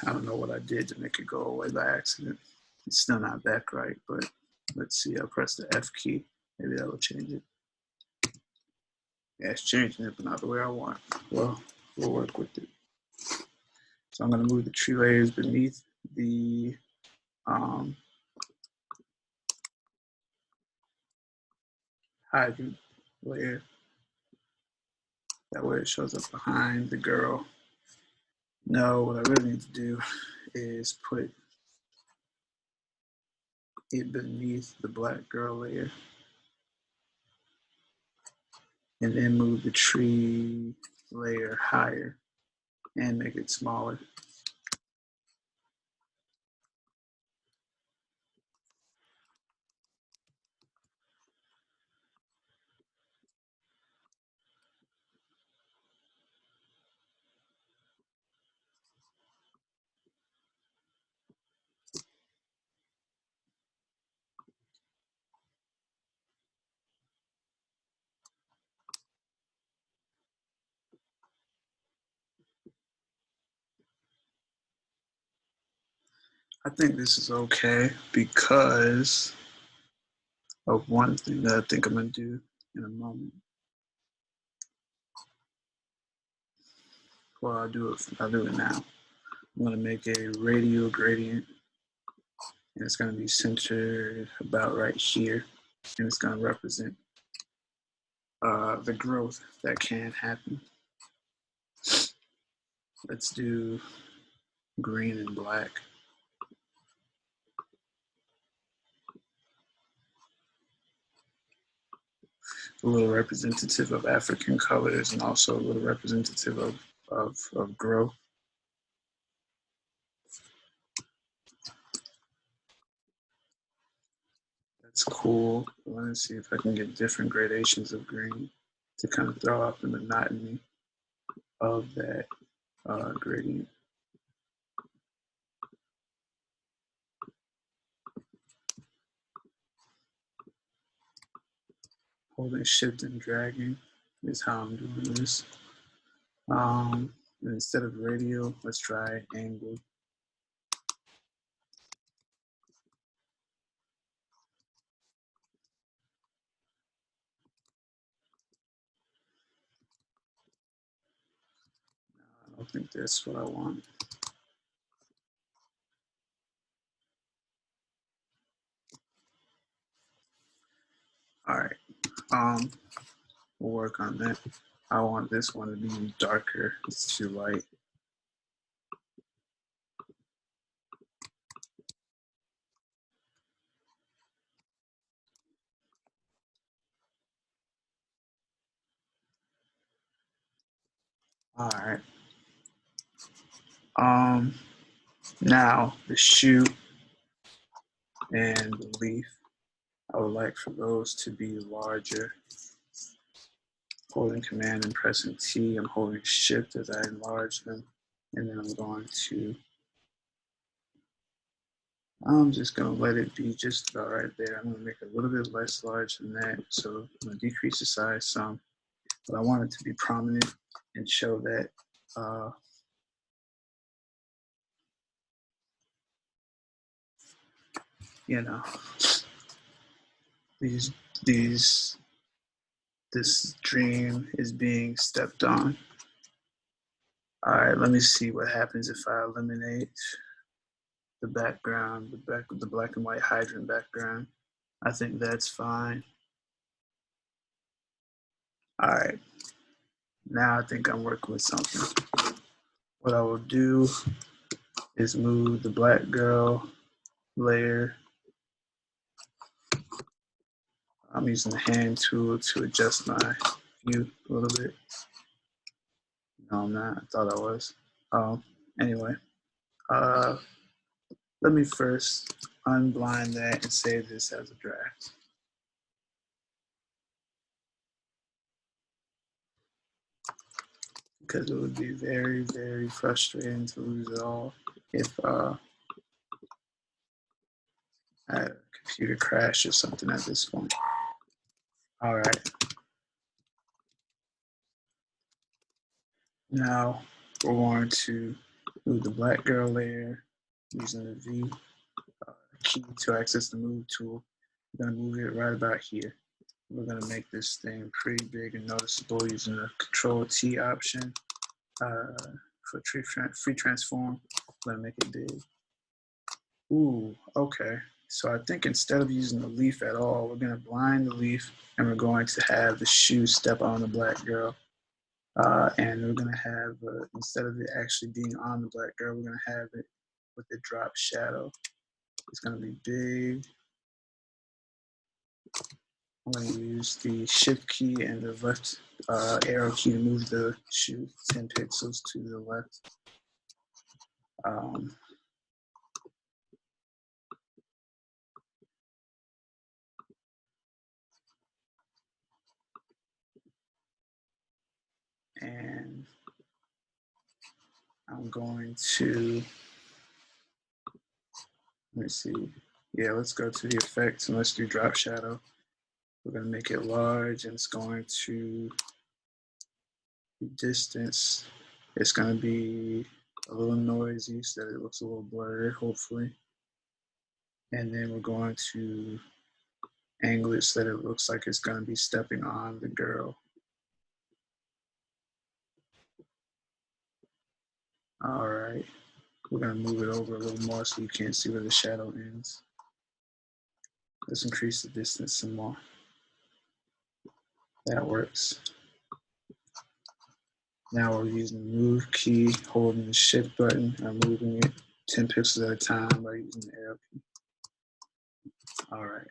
I don't know what I did to make it go away by accident. It's still not back right, but let's see. I'll press the F key. Maybe that will change it. Yeah, it's changing it, but not the way I want. Well, we'll work with it. So I'm going to move the tree layers beneath the hydrant layer. That way it shows up behind the girl. No, what I really need to do is put it beneath the black girl layer. And then move the tree layer higher and make it smaller. I think this is okay because of one thing that I think I'm going to do in a moment. Well, I'll do it now. I'm going to make a radial gradient, and it's going to be centered about right here, and it's going to represent the growth that can happen. Let's do green and black. A little representative of African colors and also a little representative of growth. That's cool. Let me see if I can get different gradations of green to kind of throw off the monotony of that gradient. Holding shift and dragging is how I'm doing this. Instead of radial, let's try angle. I don't think that's what I want. All right, we'll work on that. I want this one to be darker. It's too light. All right. Now the shoe and the leaf, I would like for those to be larger. Holding Command and pressing T, I'm holding Shift as I enlarge them, and then I'm just gonna let it be just about right there. I'm gonna make it a little bit less large than that, so I'm gonna decrease the size some, but I want it to be prominent and show that you know, this dream is being stepped on. All right, let me see what happens if I eliminate the background, the black and white hydrant background. I think that's fine. All right, now I think I'm working with something. What I will do is move the black girl layer. I'm using the hand tool to adjust my view a little bit. No, I'm not. I thought I was. Anyway, let me first unblind that and save this as a draft. Because it would be very, very frustrating to lose it all if I had a computer crash or something at this point. All right. Now we're going to move the black girl layer using the V key to access the move tool. We're going to move it right about here. We're going to make this thing pretty big and noticeable using the Control T option for free transform. I'm going to make it big. Ooh, okay. So I think instead of using the leaf at all, we're going to blind the leaf and we're going to have the shoe step on the black girl. And we're going to have, instead of it actually being on the black girl, we're going to have it with the drop shadow. It's going to be big. I'm going to use the shift key and the left arrow key to move the shoe 10 pixels to the left. And I'm going to, let me see. Yeah, let's go to the effects and let's do drop shadow. We're going to make it large and it's going to be distance. It's going to be a little noisy so that it looks a little blurry, hopefully. And then we're going to angle it so that it looks like it's going to be stepping on the girl. All right, we're going to move it over a little more so you can't see where the shadow ends. Let's increase the distance some more. That works. Now we're using the move key, holding the shift button and moving it 10 pixels at a time by using the arrow key. All right.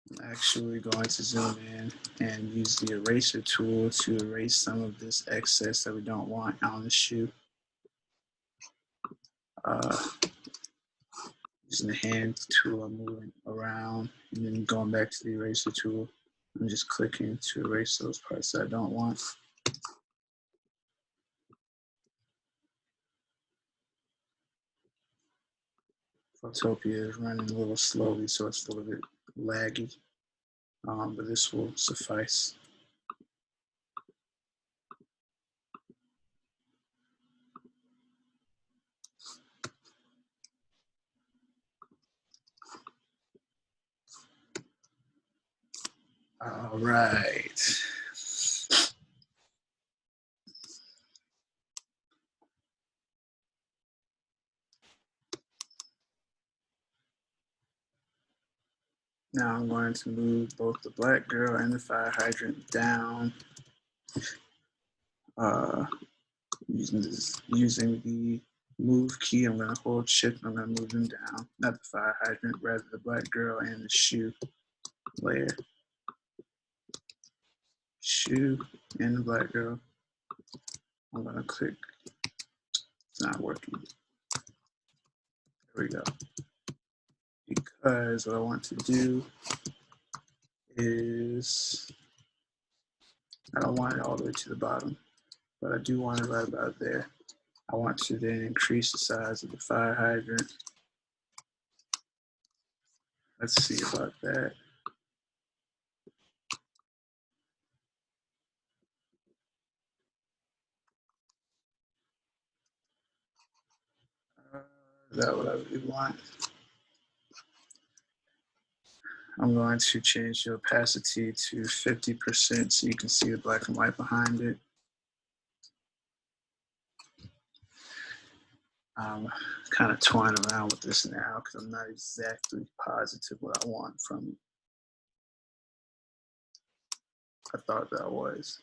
I'm actually going to zoom in and use the eraser tool to erase some of this excess that we don't want on the shoe. Using the hand tool, I'm moving around and then going back to the eraser tool. I'm just clicking to erase those parts that I don't want. Photopia is running a little slowly, so it's a little bit laggy, but this will suffice. All right. Now I'm going to move both the black girl and the fire hydrant down using the move key. I'm going to hold shift and I'm going to move them down. Not the fire hydrant, rather the black girl and the shoe layer. Shoe and the black girl. I'm going to click. It's not working. There we go. Because what I want to do is, I don't want it all the way to the bottom, but I do want it right about there. I want to then increase the size of the fire hydrant. Let's see about that. Is that what I really want? I'm going to change the opacity to 50% so you can see the black and white behind it. I'm kind of toying around with this now because I'm not exactly positive what I want from it. I thought that was.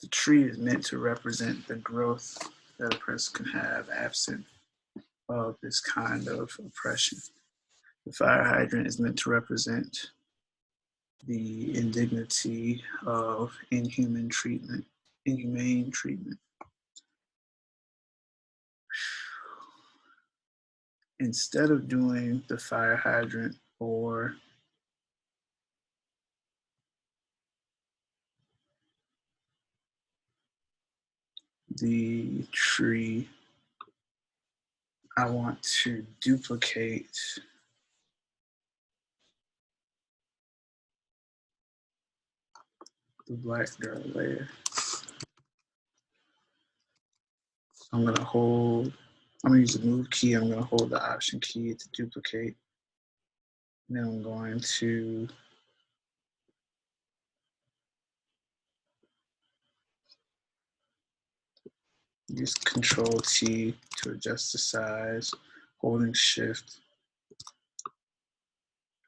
The tree is meant to represent the growth that a person can have absent of this kind of oppression. The fire hydrant is meant to represent the indignity of inhumane treatment. Instead of doing the fire hydrant or the tree, I want to duplicate the black girl layer. I'm going to use the move key. I'm going to hold the option key to duplicate. Then I'm going to use Control T to adjust the size, holding Shift.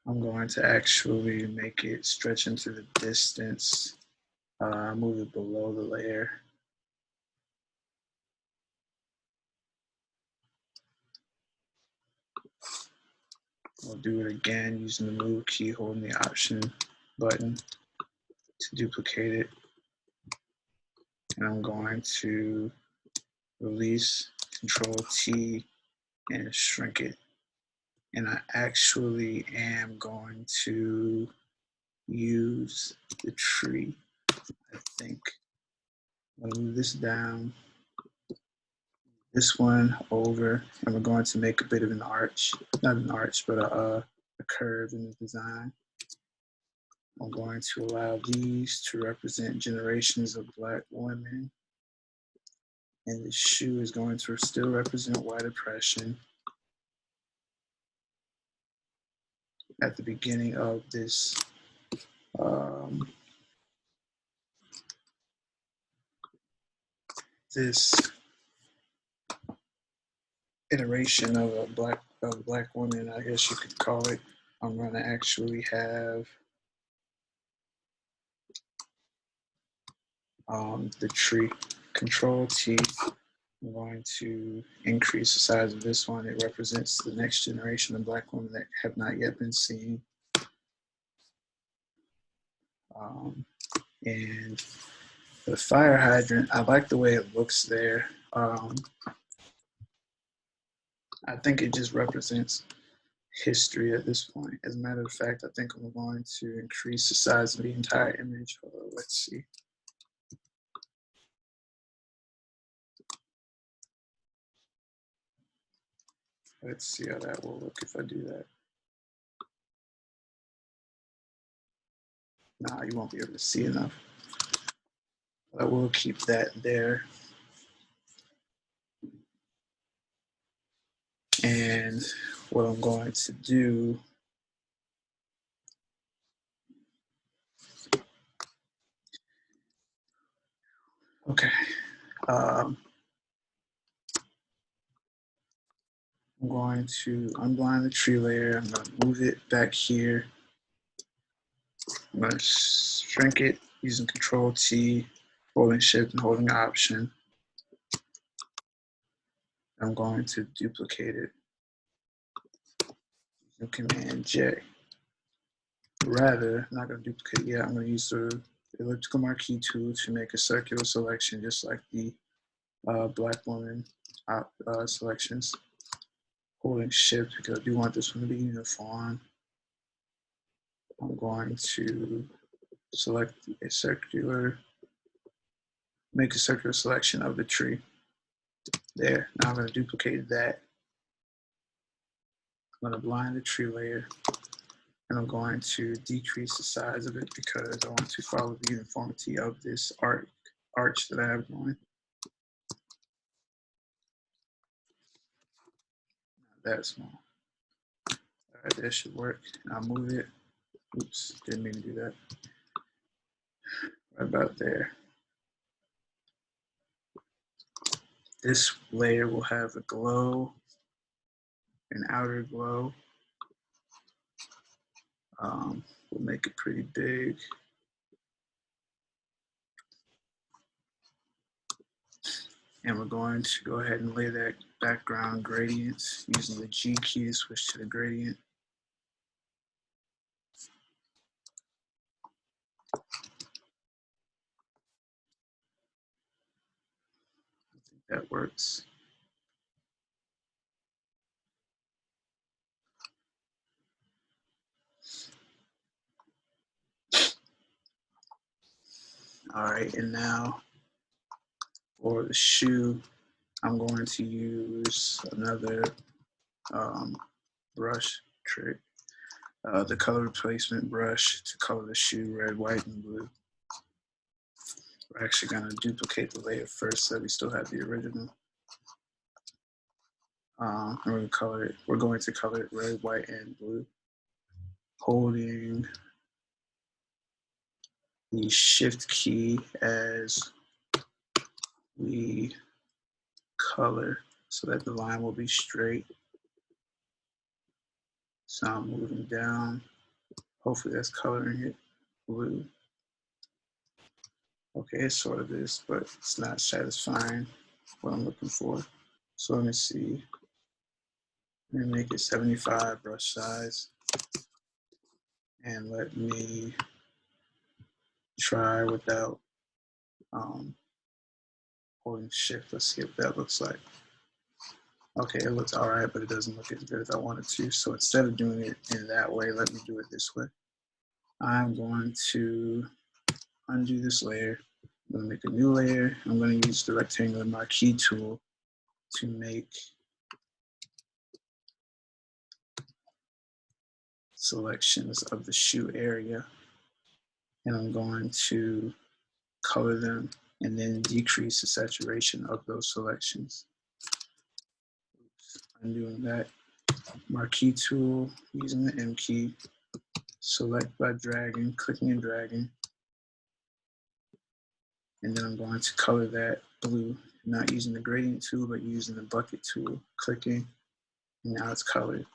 I'm going to actually make it stretch into the distance. Move it below the layer. I'll do it again using the move key, holding the option button to duplicate it. And I'm going to release Control T and shrink it. And I actually am going to use the tree, I think. I'll move this down, this one over, and we're going to make a bit of an arch, not an arch, but a curve in the design. I'm going to allow these to represent generations of Black women. And the shoe is going to still represent white oppression. At the beginning of this this iteration of a black woman, I guess you could call it, I'm going to actually have the tree. Control T. I'm going to increase the size of this one. It represents the next generation of Black women that have not yet been seen. And The fire hydrant, I like the way it looks there. I think it just represents history at this point. As a matter of fact, I think I'm going to increase the size of the entire image. Let's see. Let's see how that will look if I do that. Nah, you won't be able to see enough. But I will keep that there. And what I'm going to do, okay. I'm going to unblind the tree layer. I'm going to move it back here. I'm going to shrink it using Control T, holding Shift and holding Option. I'm going to duplicate it using Command J. Rather, I'm not going to duplicate it yet. I'm going to use the elliptical marquee tool to make a circular selection, just like the black woman selections. Holding Shift because I do want this one to be uniform. I'm going to select a circular, make a circular selection of the tree. There. Now I'm going to duplicate that. I'm going to blind the tree layer, and I'm going to decrease the size of it because I want to follow the uniformity of this arch that I have going. Not that small. All right, that should work. I'll move it. Oops, didn't mean to do that. Right about there. This layer will have a glow, an outer glow. We'll make it pretty big. And we're going to go ahead and lay that background gradient using the G key to switch to the gradient. I think that works. All right, and now for the shoe, I'm going to use another brush trick, the color replacement brush to color the shoe red, white, and blue. We're actually going to duplicate the layer first so that we still have the original. And we're going to color it red, white, and blue, holding the Shift key as we color so that the line will be straight. So I'm moving down. Hopefully that's coloring it blue. Okay, it sort of is, but it's not satisfying what I'm looking for. So let me see. Let me make it 75 brush size. And let me try without holding Shift. Let's see what that looks like. Okay, it looks all right, but it doesn't look as good as I wanted to. So instead of doing it in that way, let me do it this way. I'm going to undo this layer. I'm going to make a new layer. I'm going to use the rectangular marquee tool to make selections of the shoe area. And I'm going to color them and then decrease the saturation of those selections. Undoing that. Marquee tool, using the M key, select by dragging, clicking and dragging. And then I'm going to color that blue, not using the gradient tool, but using the bucket tool, clicking, and now it's colored.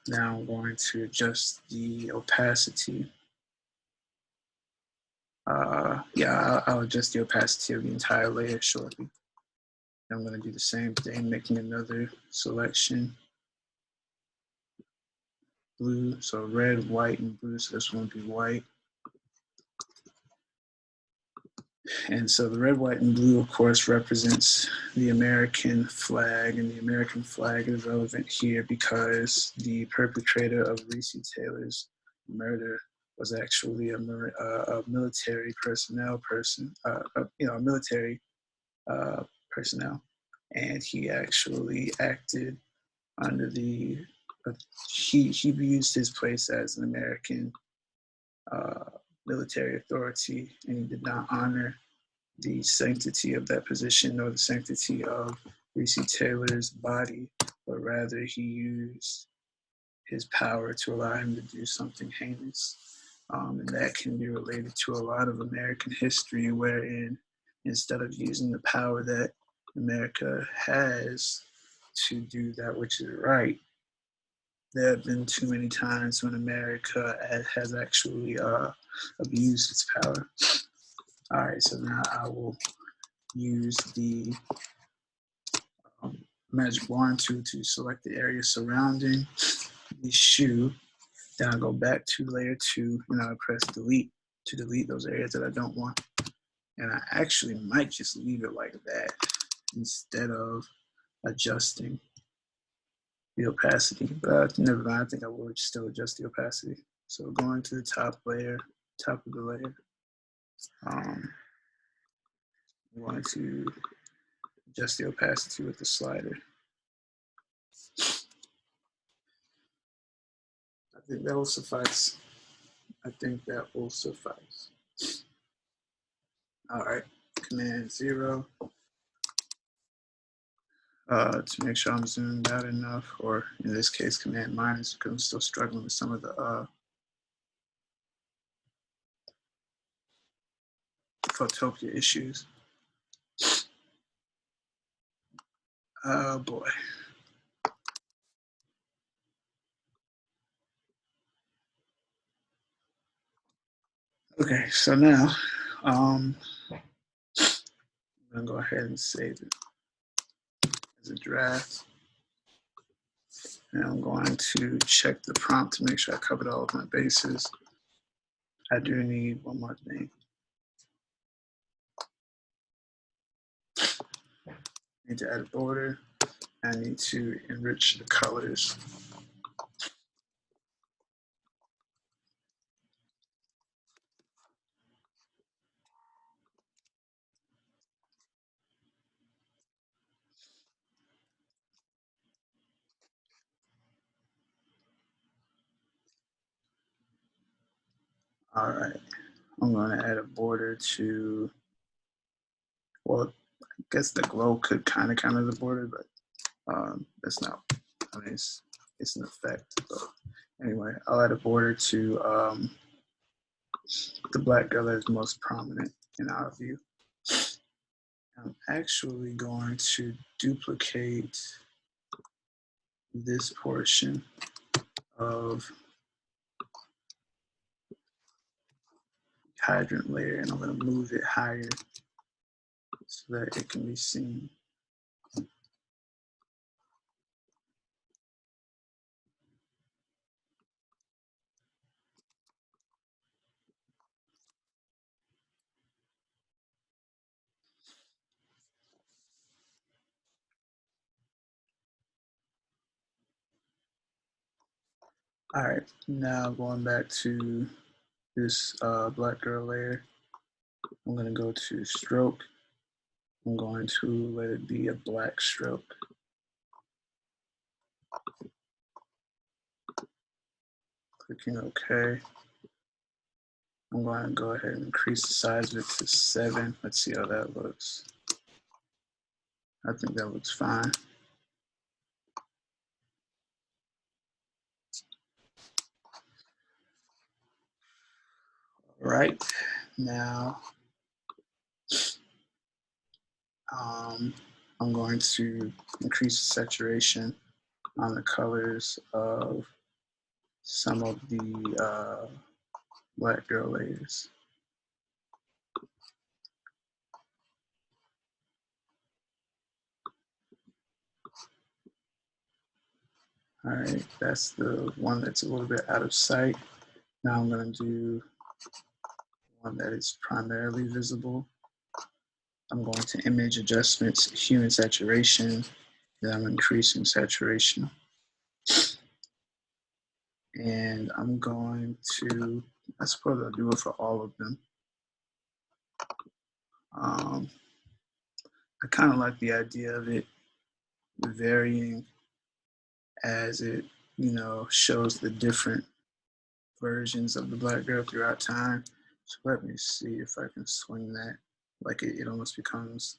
Now I'm going to adjust the opacity. I'll adjust the opacity of the entire layer shortly. I'm going to do the same thing, making another selection. Blue, so red, white, and blue, so this one will be white. And so the red, white, and blue, of course, represents the American flag, and the American flag is relevant here because the perpetrator of Recy Taylor's murder was actually a military personnel person, a military personnel, and he actually acted under the he used his place as an American military authority, and he did not honor the sanctity of that position nor the sanctity of Recy Taylor's body, but rather he used his power to allow him to do something heinous. And that can be related to a lot of American history, wherein instead of using the power that America has to do that which is right, there have been too many times when America has actually abused its power. All right, so now I will use the magic wand tool to select the area surrounding the shoe. Then I go back to layer 2 and I press delete to delete those areas that I don't want. And I actually might just leave it like that instead of adjusting the opacity. But never mind, I think I will still adjust the opacity. So going to the top layer, top of the layer, I'm going to adjust the opacity with the slider. I think that will suffice. I think that will suffice. All right, Command 0 to make sure I'm zoomed out enough, or in this case, Command minus because I'm still struggling with some of the Photopia issues. Oh boy. Okay, so now I'm gonna go ahead and save it as a draft. And I'm going to check the prompt to make sure I covered all of my bases. I do need one more thing. I need to add a border. I need to enrich the colors. All right, I'm going to add a border to, well, I guess the glow could kind of count as a border, but that's not, I mean, it's an effect. But anyway, I'll add a border to the black girl that is most prominent in our view. I'm actually going to duplicate this portion of hydrant layer, and I'm going to move it higher so that it can be seen. All right, now going back to this black girl layer, I'm going to go to stroke. I'm going to let it be a black stroke. Clicking OK. I'm going to go ahead and increase the size of it to 7. Let's see how that looks. I think that looks fine. All right, now I'm going to increase the saturation on the colors of some of the black girl layers. All right, that's the one that's a little bit out of sight. Now I'm going to do one that is primarily visible. I'm going to image adjustments, hue and saturation, then I'm increasing saturation. And I'm going to, I suppose I'll do it for all of them. I kind of like the idea of it varying as it, shows the different versions of the black girl throughout time. So let me see if I can swing that. Like it almost becomes,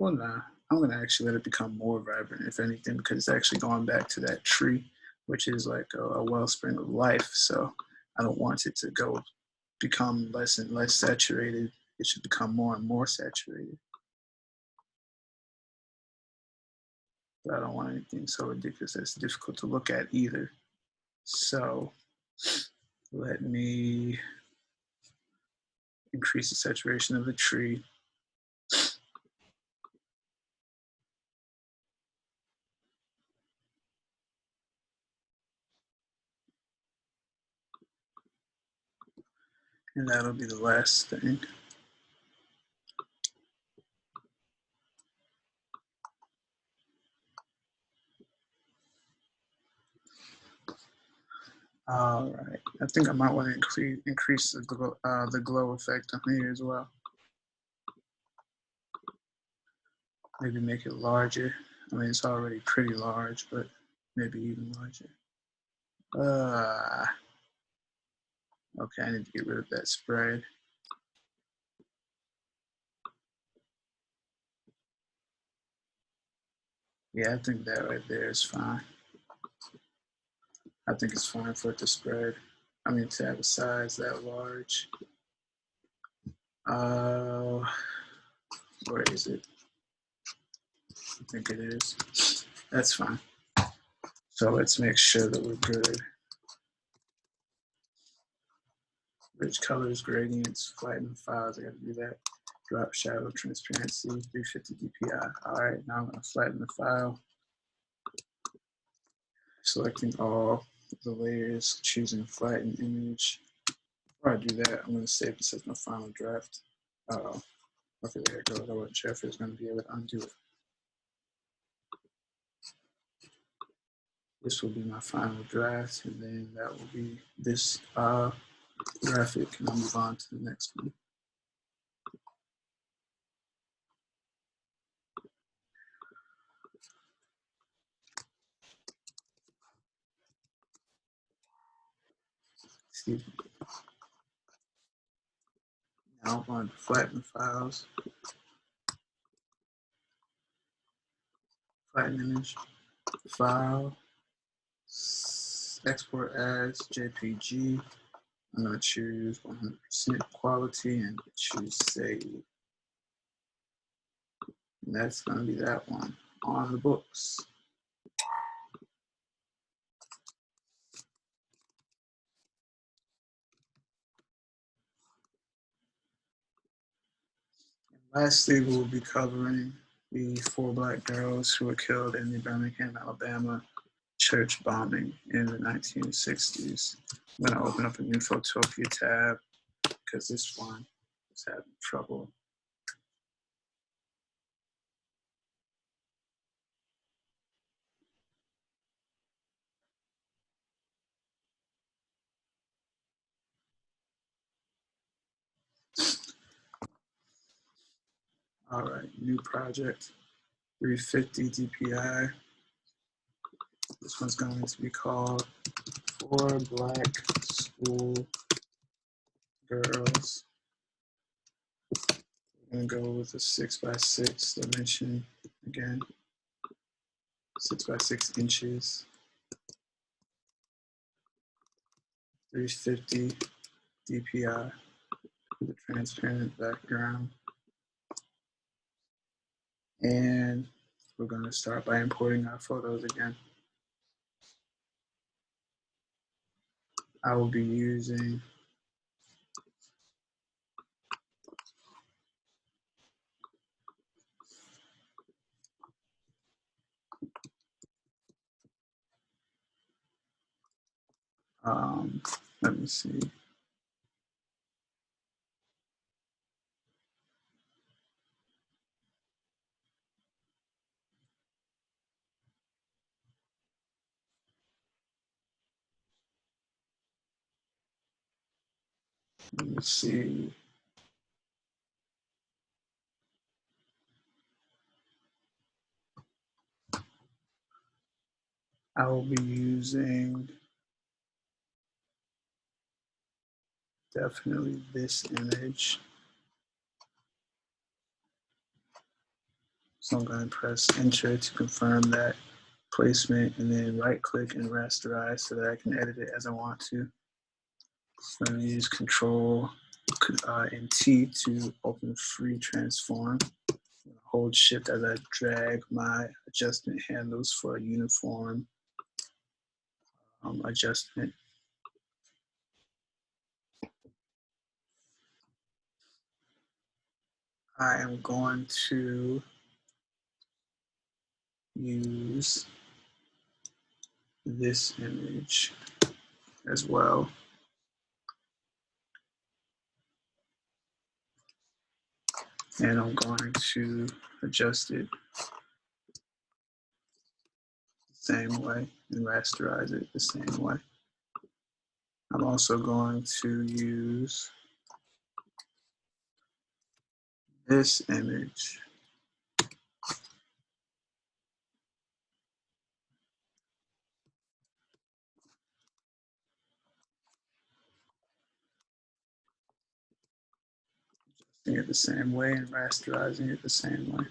well, nah, I'm going to actually let it become more vibrant, if anything, because it's actually going back to that tree, which is like a wellspring of life. So I don't want it to become less and less saturated. It should become more and more saturated. But I don't want anything so ridiculous that's difficult to look at either. So let me increase the saturation of the tree. And that'll be the last thing. All right, I think I might want to increase the glow effect on here as well. Maybe make it larger. I mean, it's already pretty large, but maybe even larger. Okay, I need to get rid of that spread. Yeah, I think that right there is fine. I think it's fine for it to spread. I mean, to have a size that large. Where is it? I think it is. That's fine. So let's make sure that we're good. Rich colors, gradients, flatten files. I gotta do that. Drop shadow, transparency, 350 DPI. All right, now I'm gonna flatten the file. Selecting all the layers, choosing flatten image. Before I do that, I'm gonna save this as my final draft. Uh-oh. Okay, there it goes. I wasn't sure if it was gonna be able to undo it. This will be my final draft, and then that will be this graphic, and I'll move on to the next one. Excuse me. Now I'm going to flatten the files, flatten image, file, export as JPG. I'm going to choose 100% quality and choose save. And that's going to be that one on the books. And lastly, we'll be covering the 4 black girls who were killed in the Birmingham, Alabama church bombing in the 1960s. I'm going to open up a new Photopia tab because this one is having trouble. All right, new project, 350 DPI. This one's going to be called 4 Black School Girls. I'm gonna go with a 6x6 dimension again, 6x6 inches, 350 DPI with a transparent background. And we're gonna start by importing our photos again. I will be using let me see. Let me see. I will be using definitely this image. So I'm going to press enter to confirm that placement, and then right click and rasterize so that I can edit it as I want to. So I'm going to use Control and T to open free transform. Hold shift as I drag my adjustment handles for a uniform adjustment. I am going to use this image as well. And I'm going to adjust it the same way and rasterize it the same way. I'm also going to use this image. Adjusting it the same way and rasterizing it the same way.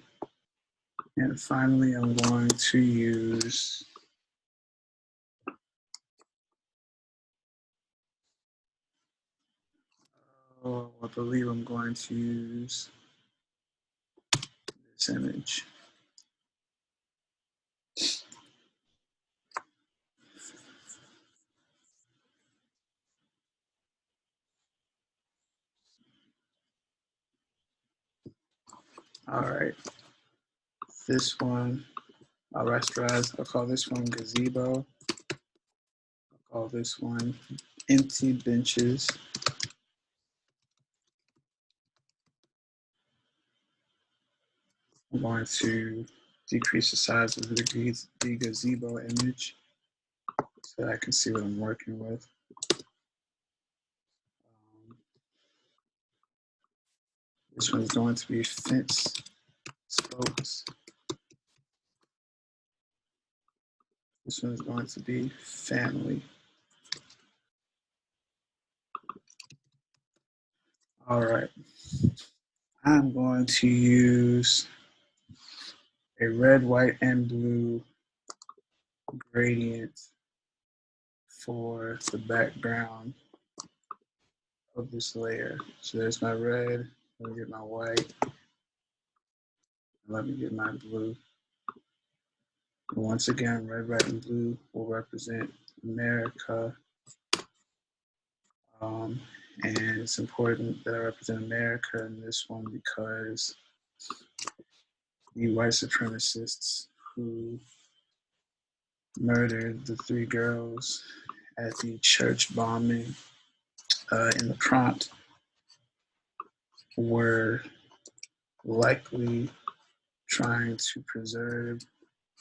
And finally, I'm going to use I believe I'm going to use this image. All right, this one I'll rasterize. I'll call this one gazebo. I'll call this one empty benches. I'm going to decrease the size of the gazebo image so that I can see what I'm working with. This one's going to be fence spokes. This one is going to be family. All right. I'm going to use a red, white, and blue gradient for the background of this layer. So there's my red. Let me get my white. Let me get my blue. And once again, red, white, and blue will represent America. And it's important that I represent America in this one because the white supremacists who murdered the 3 girls at the church bombing in the prompt were likely trying to preserve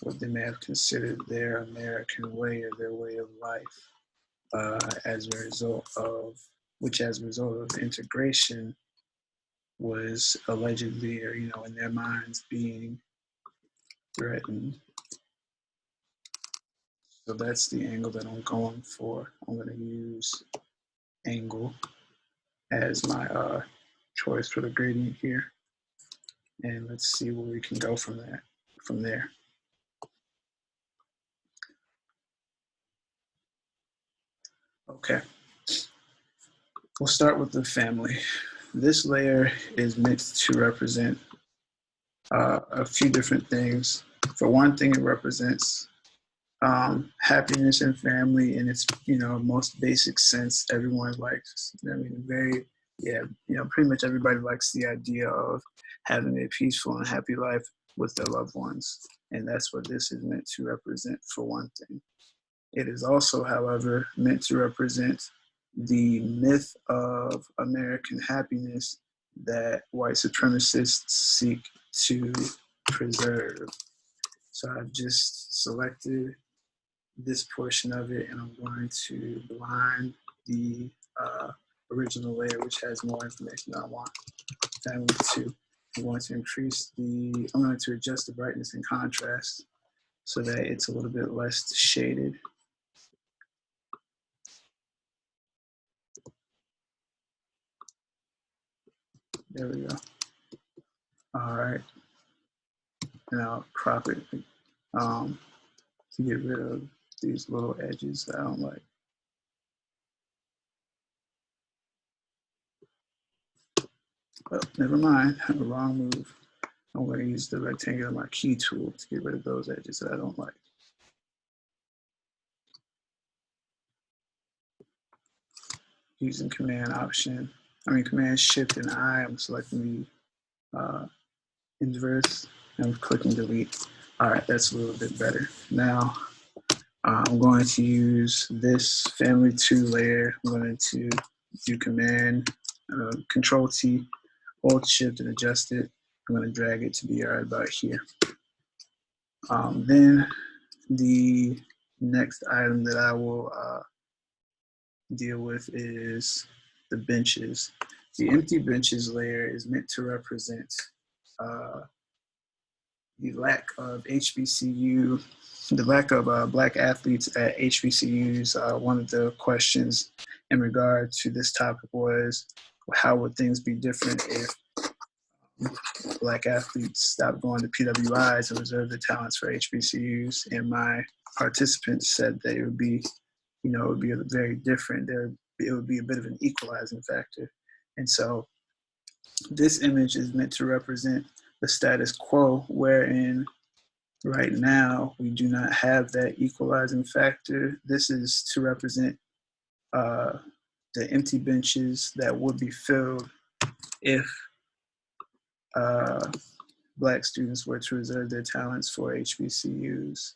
what they may have considered their American way or their way of life as a result of integration was allegedly, or in their minds, being threatened. So that's the angle that I'm going for. I'm going to use angle as my choice for the gradient here. And let's see where we can go from there. Okay. We'll start with the family. This layer is meant to represent a few different things. For one thing, it represents happiness and family in its most basic sense. Everyone likes. Pretty much everybody likes the idea of having a peaceful and happy life with their loved ones, and that's what this is meant to represent. For one thing, it is also, however, meant to represent the myth of American happiness that white supremacists seek to preserve. So I've just selected this portion of it, and I'm going to blind the original layer, which has more information I want. Family 2. I'm going to I'm going to adjust the brightness and contrast so that it's a little bit less shaded. There we go. All right. And I'll crop it to get rid of these little edges that I don't like. Oh, never mind, wrong move. I'm going to use the rectangular marquee tool to get rid of those edges that I don't like. Using Command Shift and I, I'm selecting the inverse and I'm clicking delete. All right, that's a little bit better. Now I'm going to use this family 2 layer. I'm going to do Control T, hold Shift and adjust it. I'm going to drag it to be right about here. Then the next item that I will deal with is the benches. The empty benches layer is meant to represent the lack of Black athletes at HBCUs. One of the questions in regard to this topic was, how would things be different if Black athletes stopped going to PWIs and reserved their talents for HBCUs? And my participants said that it would be very different. It would be a bit of an equalizing factor. And so this image is meant to represent the status quo, wherein right now we do not have that equalizing factor. This is to represent the empty benches that would be filled if Black students were to reserve their talents for HBCUs.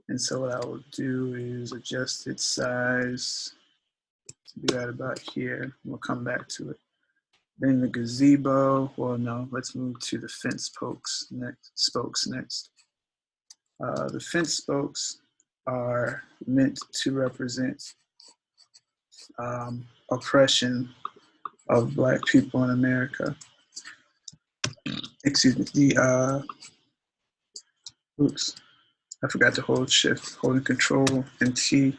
And so what I will do is adjust its size to be right about here. We'll come back to it. Then the gazebo, well, no, let's move to the fence spokes next. The fence spokes are meant to represent oppression of Black people in America. Excuse me, oops, I forgot to hold Shift. Holding Control and T,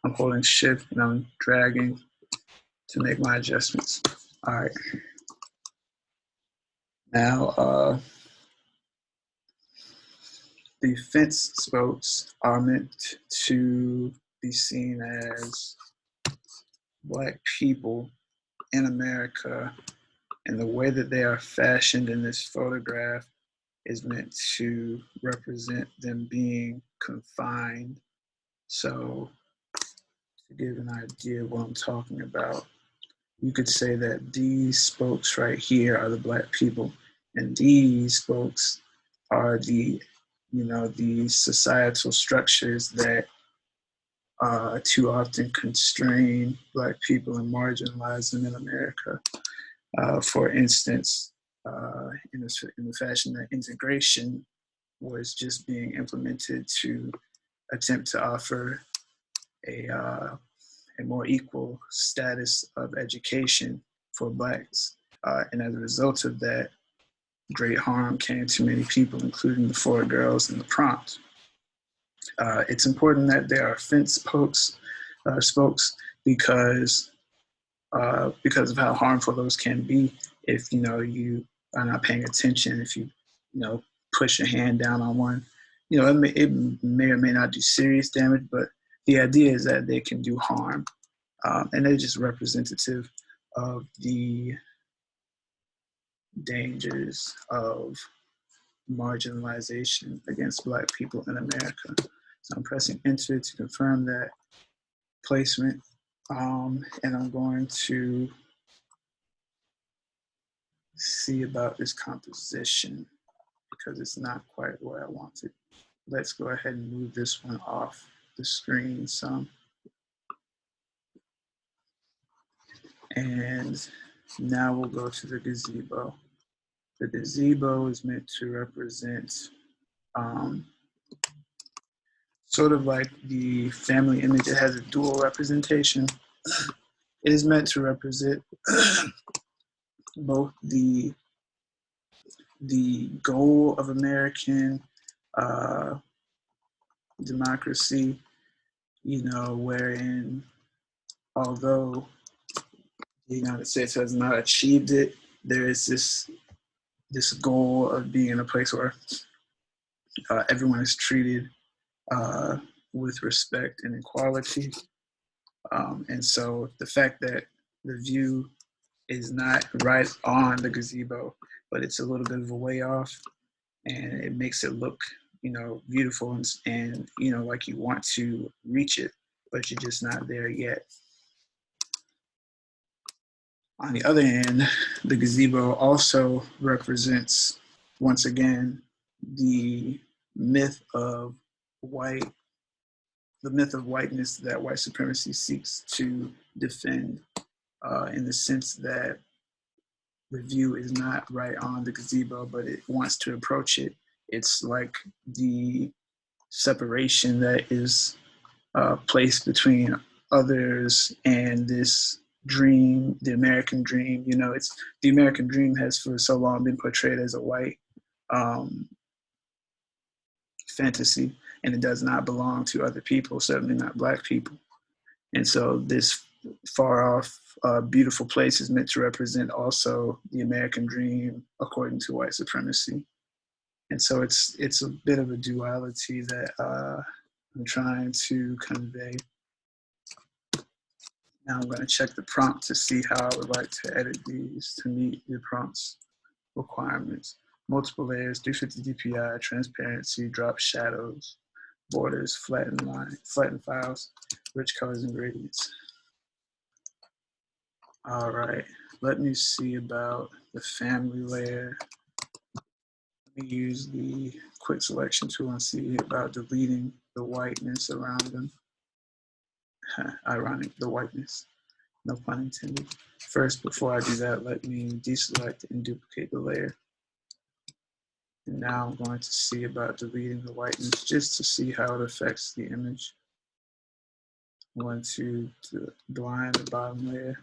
I'm holding Shift and I'm dragging to make my adjustments. All right. Now, the fence spokes are meant to be seen as Black people in America, and the way that they are fashioned in this photograph is meant to represent them being confined. So to give an idea of what I'm talking about, you could say that these spokes right here are the Black people, and these spokes are the societal structures that too often constrain Black people and marginalize them in America. For instance, in the fashion that integration was just being implemented to attempt to offer a more equal status of education for Blacks. And as a result of that, great harm came to many people, including the 4 girls in the prompt. It's important that there are fence spokes because of how harmful those can be if you are not paying attention. If you push your hand down on one, it may or may not do serious damage, but the idea is that they can do harm, and they're just representative of the dangers of marginalization against Black people in America. So I'm pressing enter to confirm that placement, and I'm going to see about this composition because it's not quite where I want it. Let's go ahead and move this one off the screen some. And now we'll go to the gazebo. The gazebo is meant to represent sort of like the family image. It has a dual representation. It is meant to represent both the goal of American uh, democracy, wherein although the United States has not achieved it, there is this goal of being in a place where everyone is treated uh, with respect and equality. And so the fact that the view is not right on the gazebo, but it's a little bit of a way off, and it makes it look, beautiful and like you want to reach it, but you're just not there yet. On the other hand, the gazebo also represents, once again, the myth of white, the myth of whiteness that white supremacy seeks to defend, in the sense that the view is not right on the gazebo, but it wants to approach it. It's like the separation that is placed between others and this dream, the American dream. It's the American dream has for so long been portrayed as a white um, fantasy, and it does not belong to other people, certainly not Black people. And so this far off, beautiful place is meant to represent also the American dream according to white supremacy. And so it's a bit of a duality that I'm trying to convey. Now I'm going to check the prompt to see how I would like to edit these to meet the prompt's requirements. Multiple layers, 350 dpi, transparency, drop shadows, borders, flatten files, rich colors and gradients. All right, let me see about the family layer. Let me use the quick selection tool and see about deleting the whiteness around them. Ironic, the whiteness, no pun intended. First, before I do that, let me deselect and duplicate the layer. And now I'm going to see about deleting the whiteness just to see how it affects the image. I'm going to blind the bottom layer.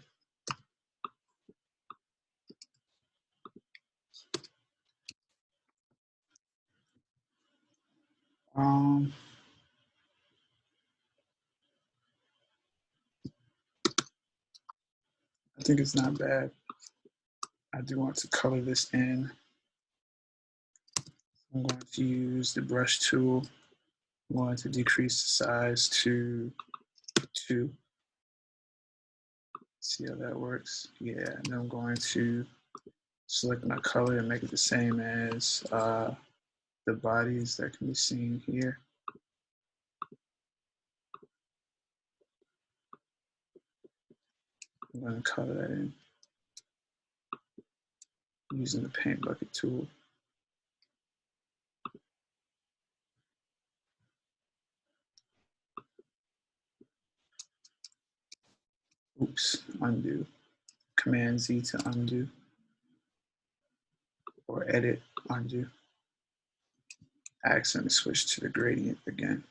I think it's not bad. I do want to color this in. I'm going to use the brush tool. I'm going to decrease the size to 2. See how that works. Yeah, and then I'm going to select my color and make it the same as the bodies that can be seen here. I'm going to color that in using the paint bucket tool. Oops, undo. Command Z to undo, or edit, undo. I accidentally switched to the gradient again.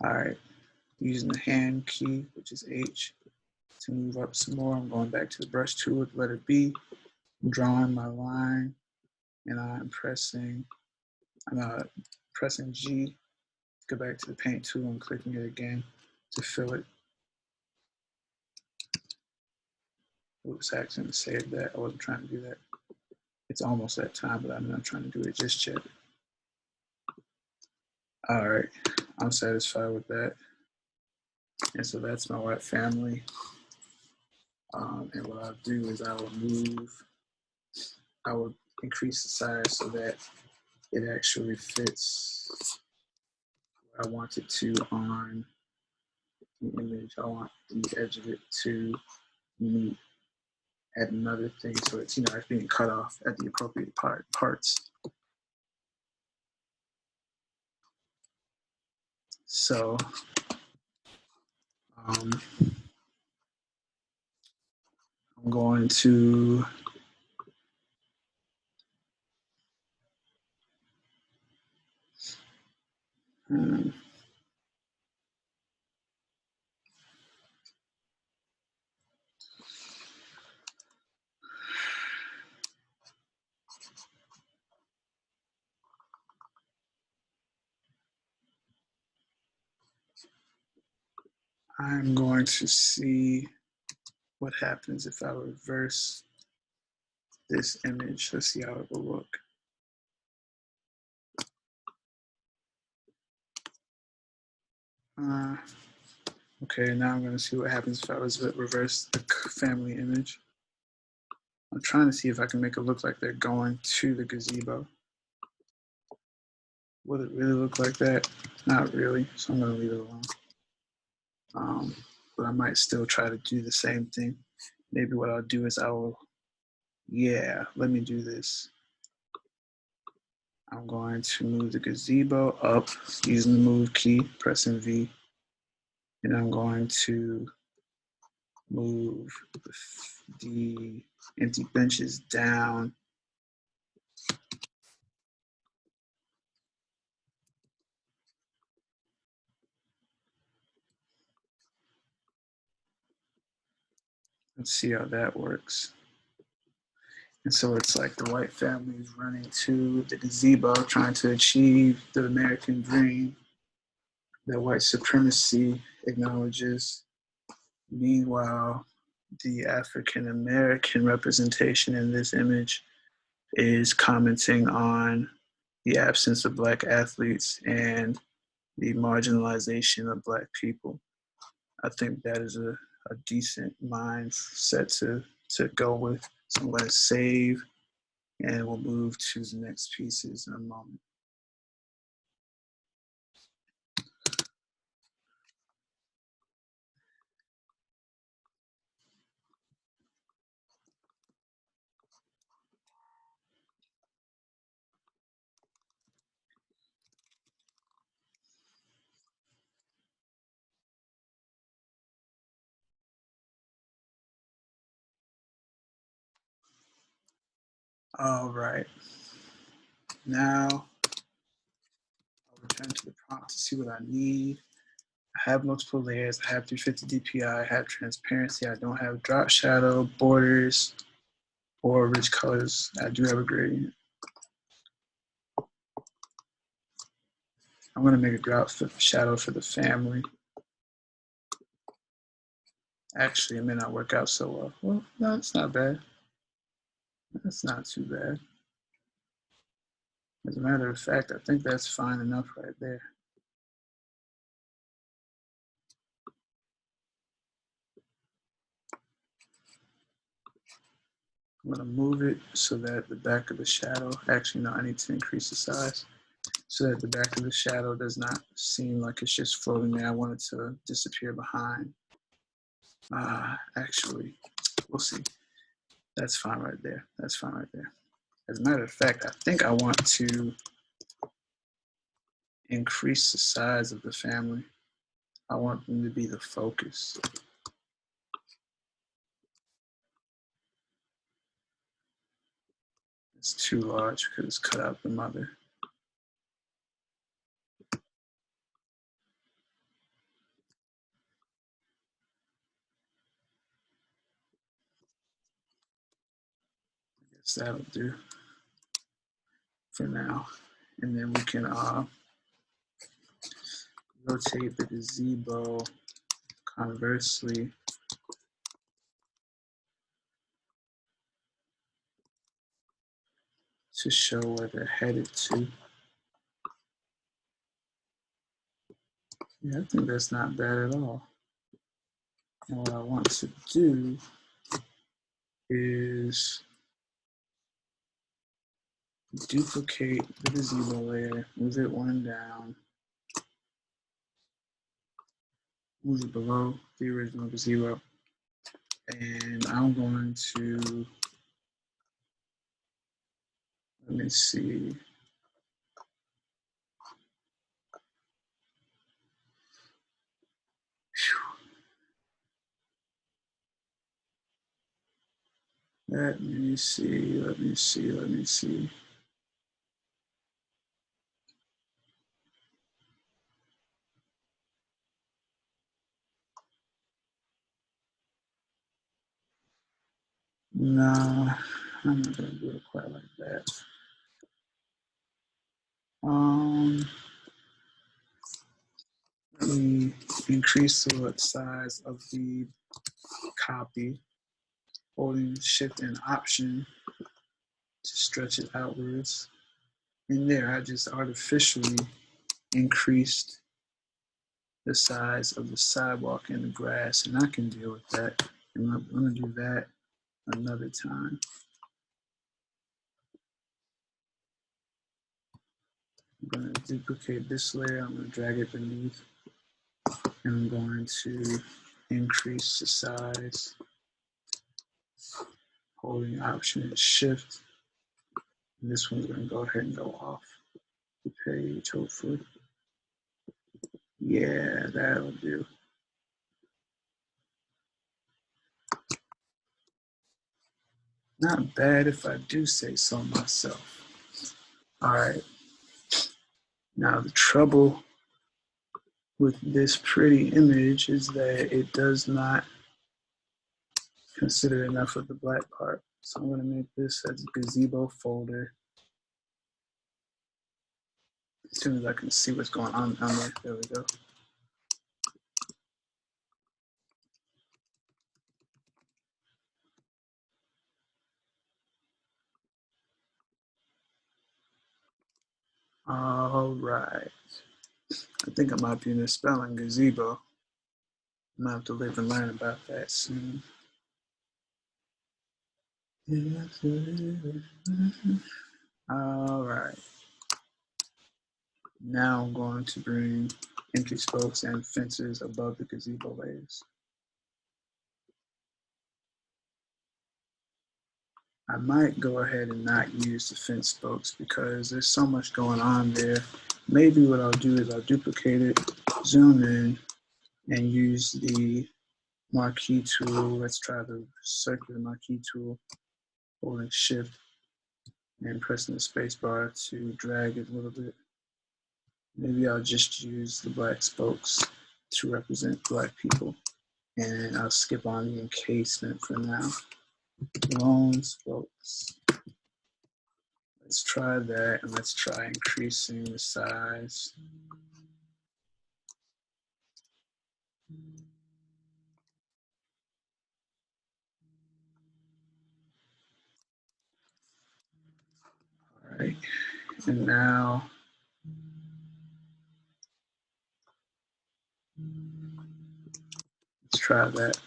All right, using the hand key, which is H, to move up some more. I'm going back to the brush tool with letter B. I'm drawing my line, and I'm pressing G. Go back to the paint tool and clicking it again to fill it. Oops, I accidentally saved that. I wasn't trying to do that. It's almost that time, but I'm not trying to do it just yet. All right, I'm satisfied with that. And so that's my white family. And what I'll do is I will increase the size so that it actually fits where I want it to on the image. I want the edge of it to meet at another thing, so it's it's being cut off at the appropriate parts. So I'm going to I'm going to see what happens if I reverse this image. Let's see how it will look. Okay, now I'm going to see what happens if I reverse the family image. I'm trying to see if I can make it look like they're going to the gazebo. Would it really look like that? Not really, so I'm going to leave it alone. But I might still try to do the same thing. Maybe what I'll do is let me do this. I'm going to move the gazebo up using the move key, pressing V. And I'm going to move the empty benches down. Let's see how that works. And so it's like the white family is running to the gazebo, trying to achieve the American dream that white supremacy acknowledges. Meanwhile, the African American representation in this image is commenting on the absence of Black athletes and the marginalization of Black people. I think that is a decent mindset to go with. So I'm going to save, and we'll move to the next pieces in a moment. All right. Now I'll return to the prompt to see what I need. I have multiple layers. I have 350 DPI. I have transparency. I don't have drop shadow, borders, or rich colors. I do have a gradient. I'm going to make a drop shadow for the family. Actually, it may not work out so well. Well, no, it's not bad. That's not too bad. As a matter of fact, I think that's fine enough right there. I'm going to move it so that the back of the shadow, actually, no, I need to increase the size so that the back of the shadow does not seem like it's just floating there. I want it to disappear behind. Actually, we'll see. That's fine right there. That's fine right there. As a matter of fact, I think I want to increase the size of the family. I want them to be the focus. It's too large because it's cut out the mother. I guess that'll do for now. And then we can rotate the gazebo conversely to show where they're headed to. Yeah, I think that's not bad at all. And what I want to do is duplicate the gazebo layer, move it one down, move it below the original gazebo, and I'm going to, let me see. Let me see. Nah, I'm not gonna do it quite like that. we increase the size of the copy, holding Shift and Option to stretch it outwards. And there, I just artificially increased the size of the sidewalk and the grass, and I can deal with that. And I'm gonna do that another time. I'm gonna duplicate this layer, I'm gonna drag it beneath, and I'm going to increase the size, holding Option and Shift. And this one's gonna go ahead and go off the page, hopefully. Yeah, that'll do. Not bad if I do say so myself. All right. Now the trouble with this pretty image is that it does not consider enough of the black part. So I'm gonna make this as a gazebo folder. As soon as I can see what's going on there, there we go. All right. I think I might be misspelling gazebo. I'm gonna have to live and learn about that soon. All right. Now I'm going to bring entry spokes and fences above the gazebo layers. I might go ahead and not use the fence spokes because there's so much going on there. Maybe what I'll do is I'll duplicate it, zoom in, and use the marquee tool. Let's try the circular marquee tool, holding Shift and pressing the space bar to drag it a little bit. Maybe I'll just use the black spokes to represent black people. And I'll skip on the encasement for now. Lone spokes. Let's try that, and let's try increasing the size. All right, and now let's try that.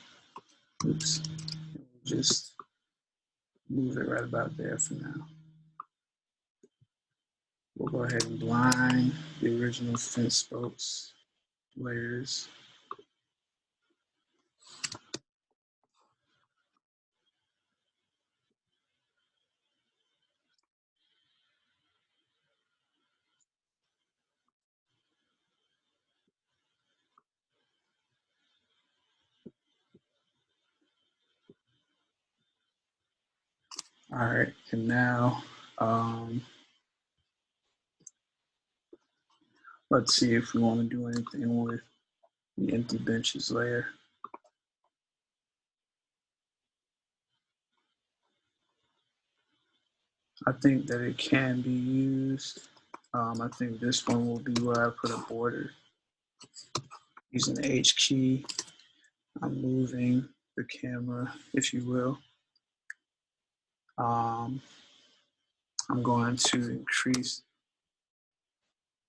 Oops, we'll just move it right about there for now. We'll go ahead and blind the original fence spokes layers. All right, and now let's see if we want to do anything with the empty benches layer. I think that it can be used. I think this one will be where I put a border. Using the H key, I'm moving the camera, if you will. I'm going to increase,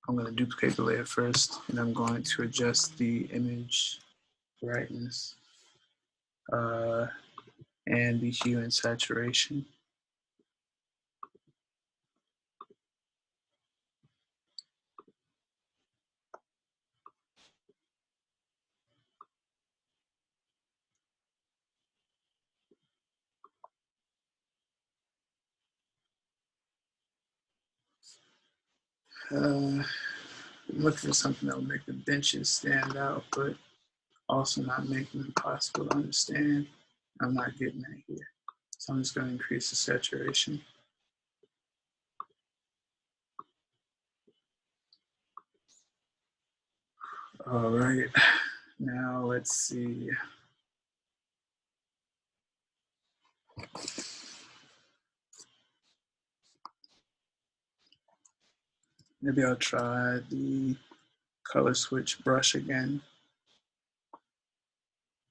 I'm going to duplicate the layer first, and I'm going to adjust the image brightness and the hue and saturation. I'm looking for something that will make the benches stand out, but also not make them impossible to understand. I'm not getting that here. So I'm just going to increase the saturation. All right, now let's see. Maybe I'll try the color switch brush again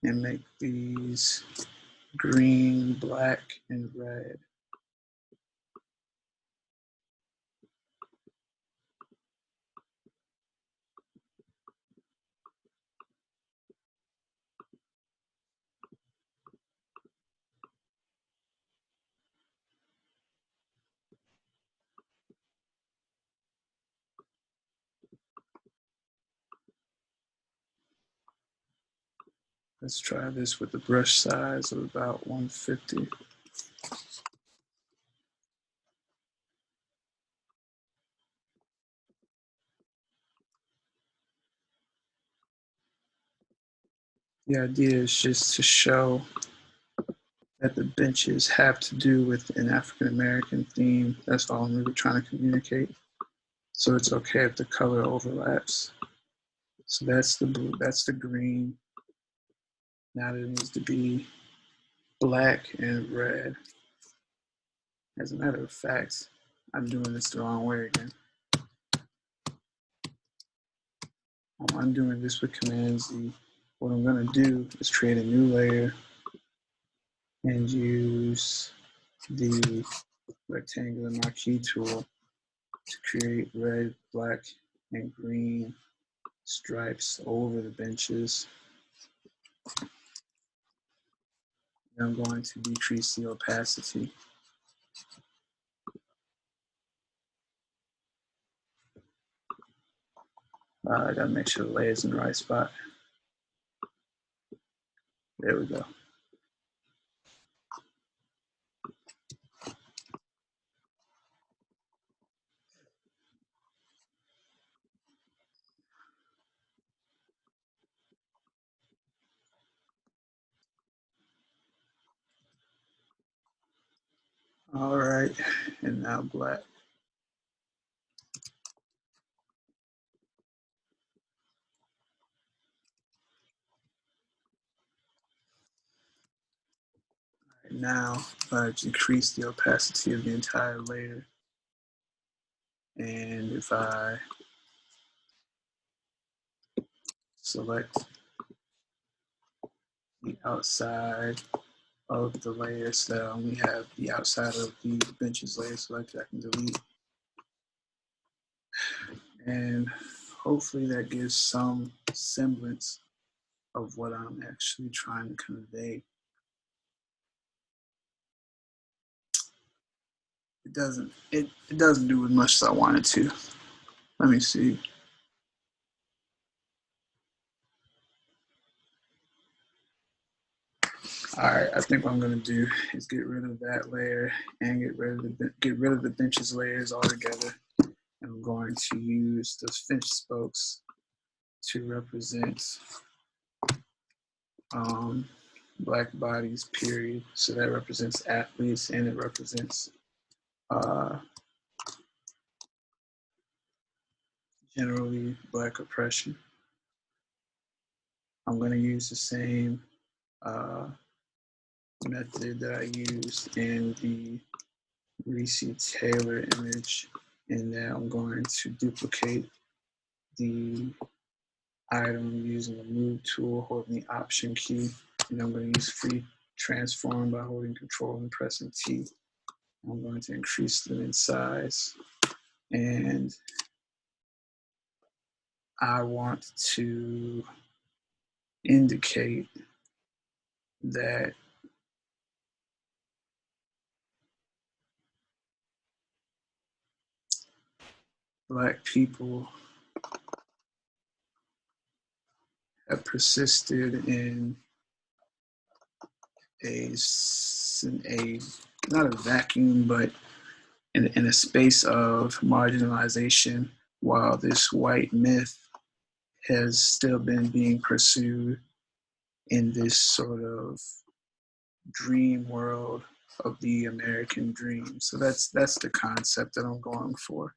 and make these green, black, and red. Let's try this with a brush size of about 150. The idea is just to show that the benches have to do with an African American theme. That's all I'm really trying to communicate. So it's okay if the color overlaps. So that's the blue, that's the green. Now there needs to be black and red. As a matter of fact, I'm doing this the wrong way again. I'm doing this with Command Z. What I'm gonna do is create a new layer and use the rectangular marquee tool to create red, black, and green stripes over the benches. And I'm going to decrease the opacity. I gotta make sure the layer's in the right spot. There we go. All right, and now black. Right, now, decrease the opacity of the entire layer. And if I select the outside of the layer so that I only have the outside of the benches layer selected, I can delete. And hopefully that gives some semblance of what I'm actually trying to convey. It doesn't do as much as I wanted to. Let me see. All right, I think what I'm gonna do is get rid of that layer and get rid of the benches layers altogether. And I'm going to use those finch spokes to represent black bodies, period. So that represents athletes and it represents generally black oppression. I'm going to use the same method that I used in the Reese Taylor image, and now I'm going to duplicate the item using the move tool, holding the option key, and I'm going to use free transform by holding control and pressing T. I'm going to increase them in size, and I want to indicate that black people have persisted in a not a vacuum, but in a space of marginalization, while this white myth has still been being pursued in this sort of dream world of the American dream. So that's the concept that I'm going for.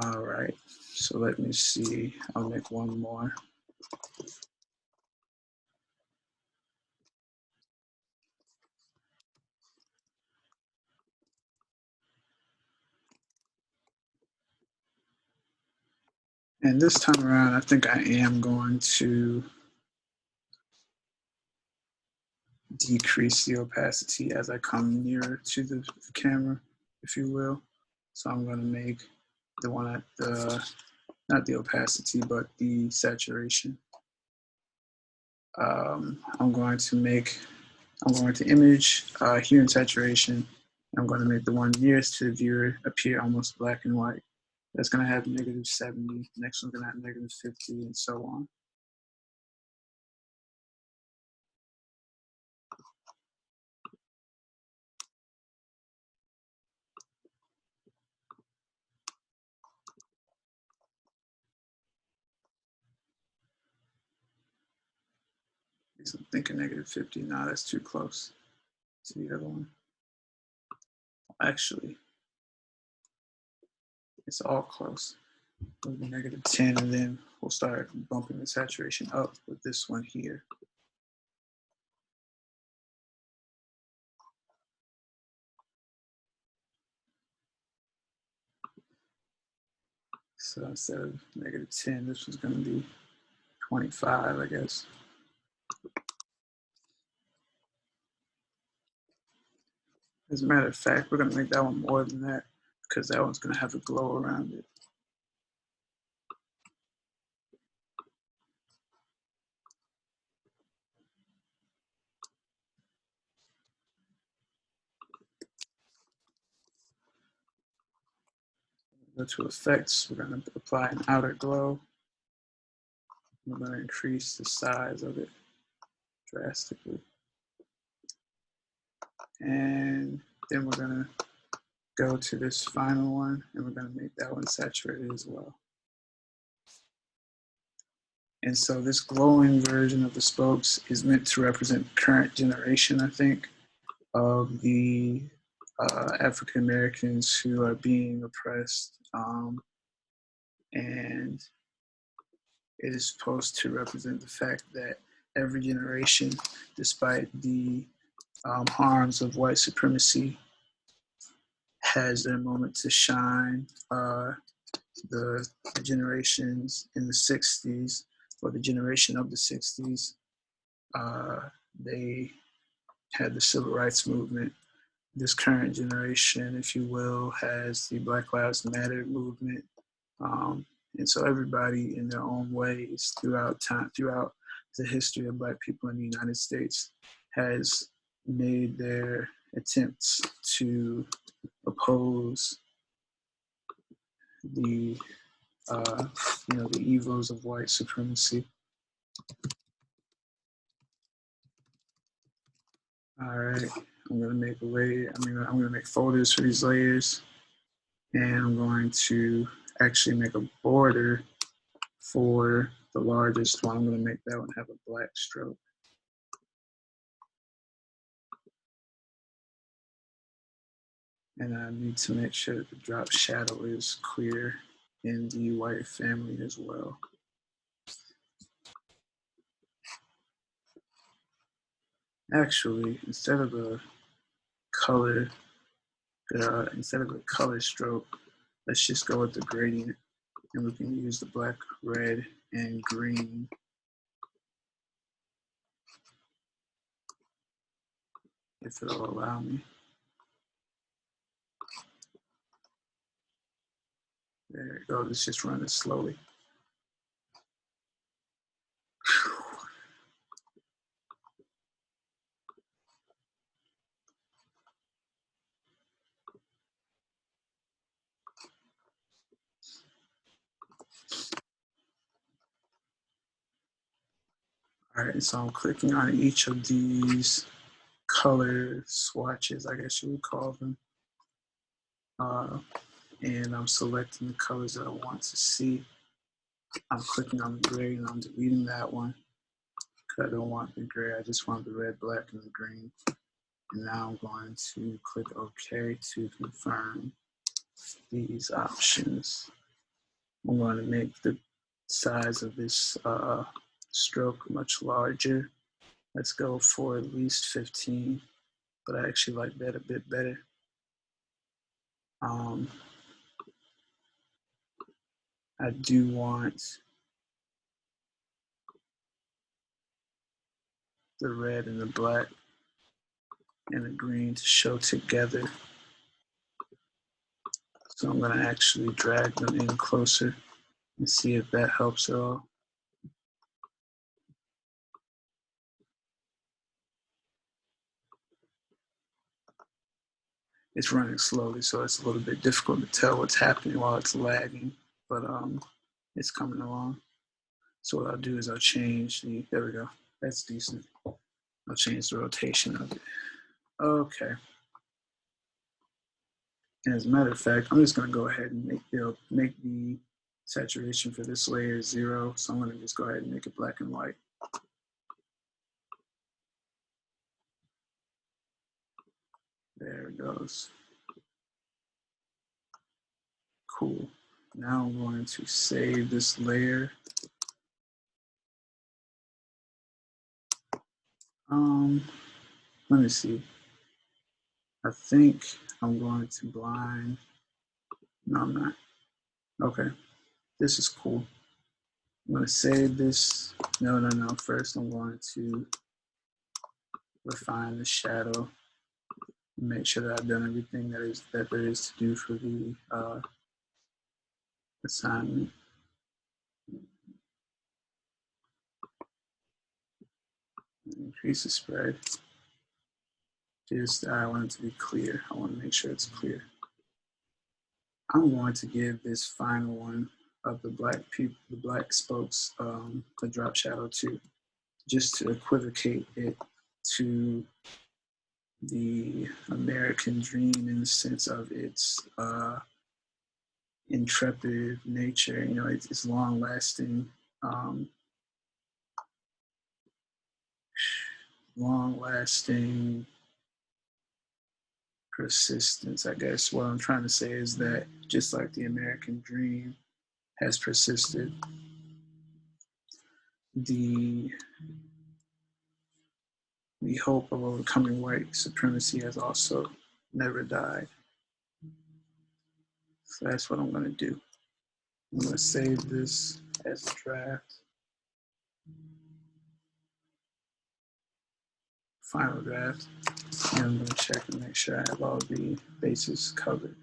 All right, so let me see. I'll make one more. And this time around, I think I am going to decrease the opacity as I come nearer to the camera, if you will. So I'm going to make the one at the, not the opacity, but the saturation. I'm going to image hue and saturation. I'm going to make the one nearest to the viewer appear almost black and white. That's going to have -70. Next one's going to have -50, and so on. I'm thinking -50. Nah, that's too close to the other one. Actually, it's all close. It'll be -10, and then we'll start bumping the saturation up with this one here. So instead of -10, this was going to be 25, I guess. As a matter of fact, we're going to make that one more than that because that one's going to have a glow around it. Go to effects, we're going to apply an outer glow. We're going to increase the size of it drastically. And then we're going to go to this final one, and we're going to make that one saturated as well. And so this glowing version of the spokes is meant to represent the current generation, I think, of the African Americans who are being oppressed. And it is supposed to represent the fact that every generation, despite the harms of white supremacy, has their moment to shine. The generations in the 60s, or the generation of the 60s, they had the civil rights movement. This current generation, if you will, has the Black Lives Matter movement. And so everybody in their own ways throughout the history of Black people in the United States has made their attempts to oppose the the evils of white supremacy. All right, I'm gonna make a layer. I'm gonna make folders for these layers, and I'm going to actually make a border for the largest one. I'm gonna make that one have a black stroke. And I need to make sure that the drop shadow is clear in the white family as well. Actually, instead of a color stroke, let's just go with the gradient, and we can use the black, red, and green. If it'll allow me. There it goes. Let's just run it slowly. All right, so I'm clicking on each of these color swatches, I guess you would call them. And I'm selecting the colors that I want to see. I'm clicking on the gray and I'm deleting that one because I don't want the gray. I just want the red, black, and the green. And now I'm going to click OK to confirm these options. I'm going to make the size of this stroke much larger. Let's go for at least 15, but I actually like that a bit better. I do want the red and the black and the green to show together. So I'm going to actually drag them in closer and see if that helps at all. It's running slowly, so it's a little bit difficult to tell what's happening while it's lagging, but it's coming along. So what I'll do is I'll change there we go. That's decent. I'll change the rotation of it. Okay. And as a matter of fact, I'm just going to go ahead and make the saturation for this layer 0. So I'm going to just go ahead and make it black and white. There it goes. Cool. Now I'm going to save this layer. Let me see. I think I'm going to blind. No, I'm not. Okay. This is cool. I'm going to save this. No. First, I'm going to refine the shadow. Make sure that I've done everything that there is to do for the assignment. Increase the spread. Just I want it to be clear. I want to make sure it's clear. I'm going to give this final one of the black spokes a drop shadow too, just to equivocate it to the American dream in the sense of its intrepid nature. You know, it's long-lasting, long-lasting persistence. I guess what I'm trying to say is that just like the American dream has persisted, the hope of overcoming white supremacy has also never died. So that's what I'm going to do. I'm going to save this as a draft. Final draft. And I'm going to check and make sure I have all the bases covered.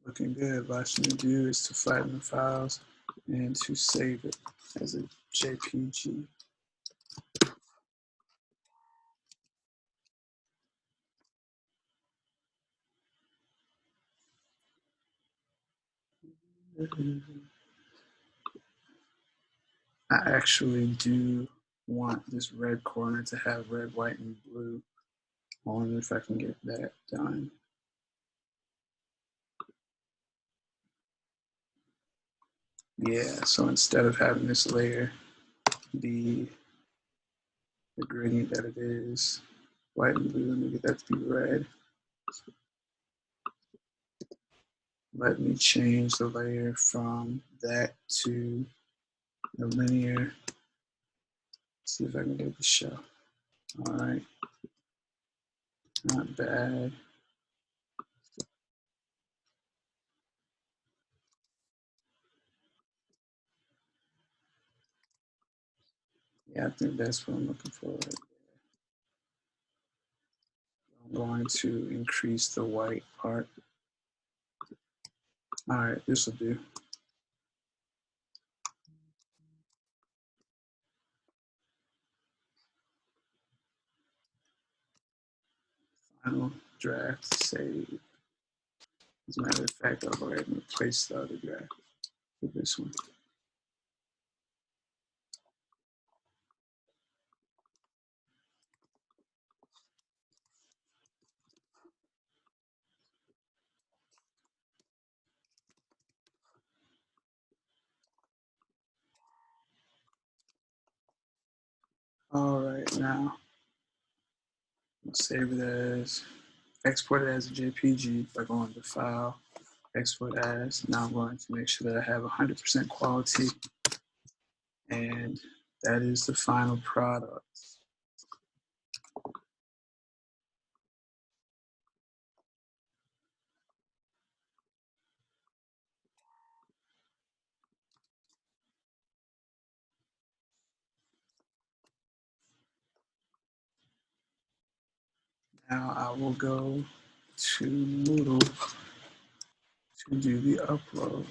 Looking good. Last thing to do is to flatten the files and to save it as a JPG. I actually do want this red corner to have red, white, and blue. I wonder if I can get that done. Yeah, so instead of having this layer be the gradient that it is, white and blue, let me get that to be red. Let me change the layer from that to the linear. See if I can get it to show. All right, not bad. Yeah, I think that's what I'm looking for right there. I'm going to increase the white part. All right, this will do. Final draft, save. As a matter of fact, I'll go ahead and replace the other draft with this one. All right, now I'll save it as, export it as a JPG by going to File, Export As. Now I'm going to make sure that I have 100% quality, and that is the final product. Now I will go to Moodle to do the upload.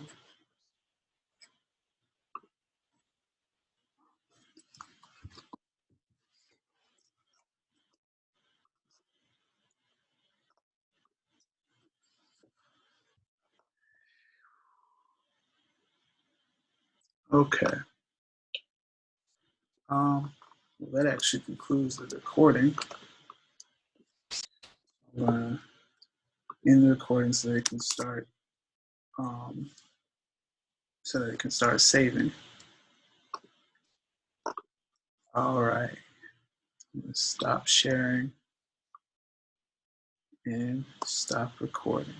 Okay. Well, that actually concludes the recording. I'm gonna end the recording so they can start saving. All right. I'm gonna stop sharing and stop recording.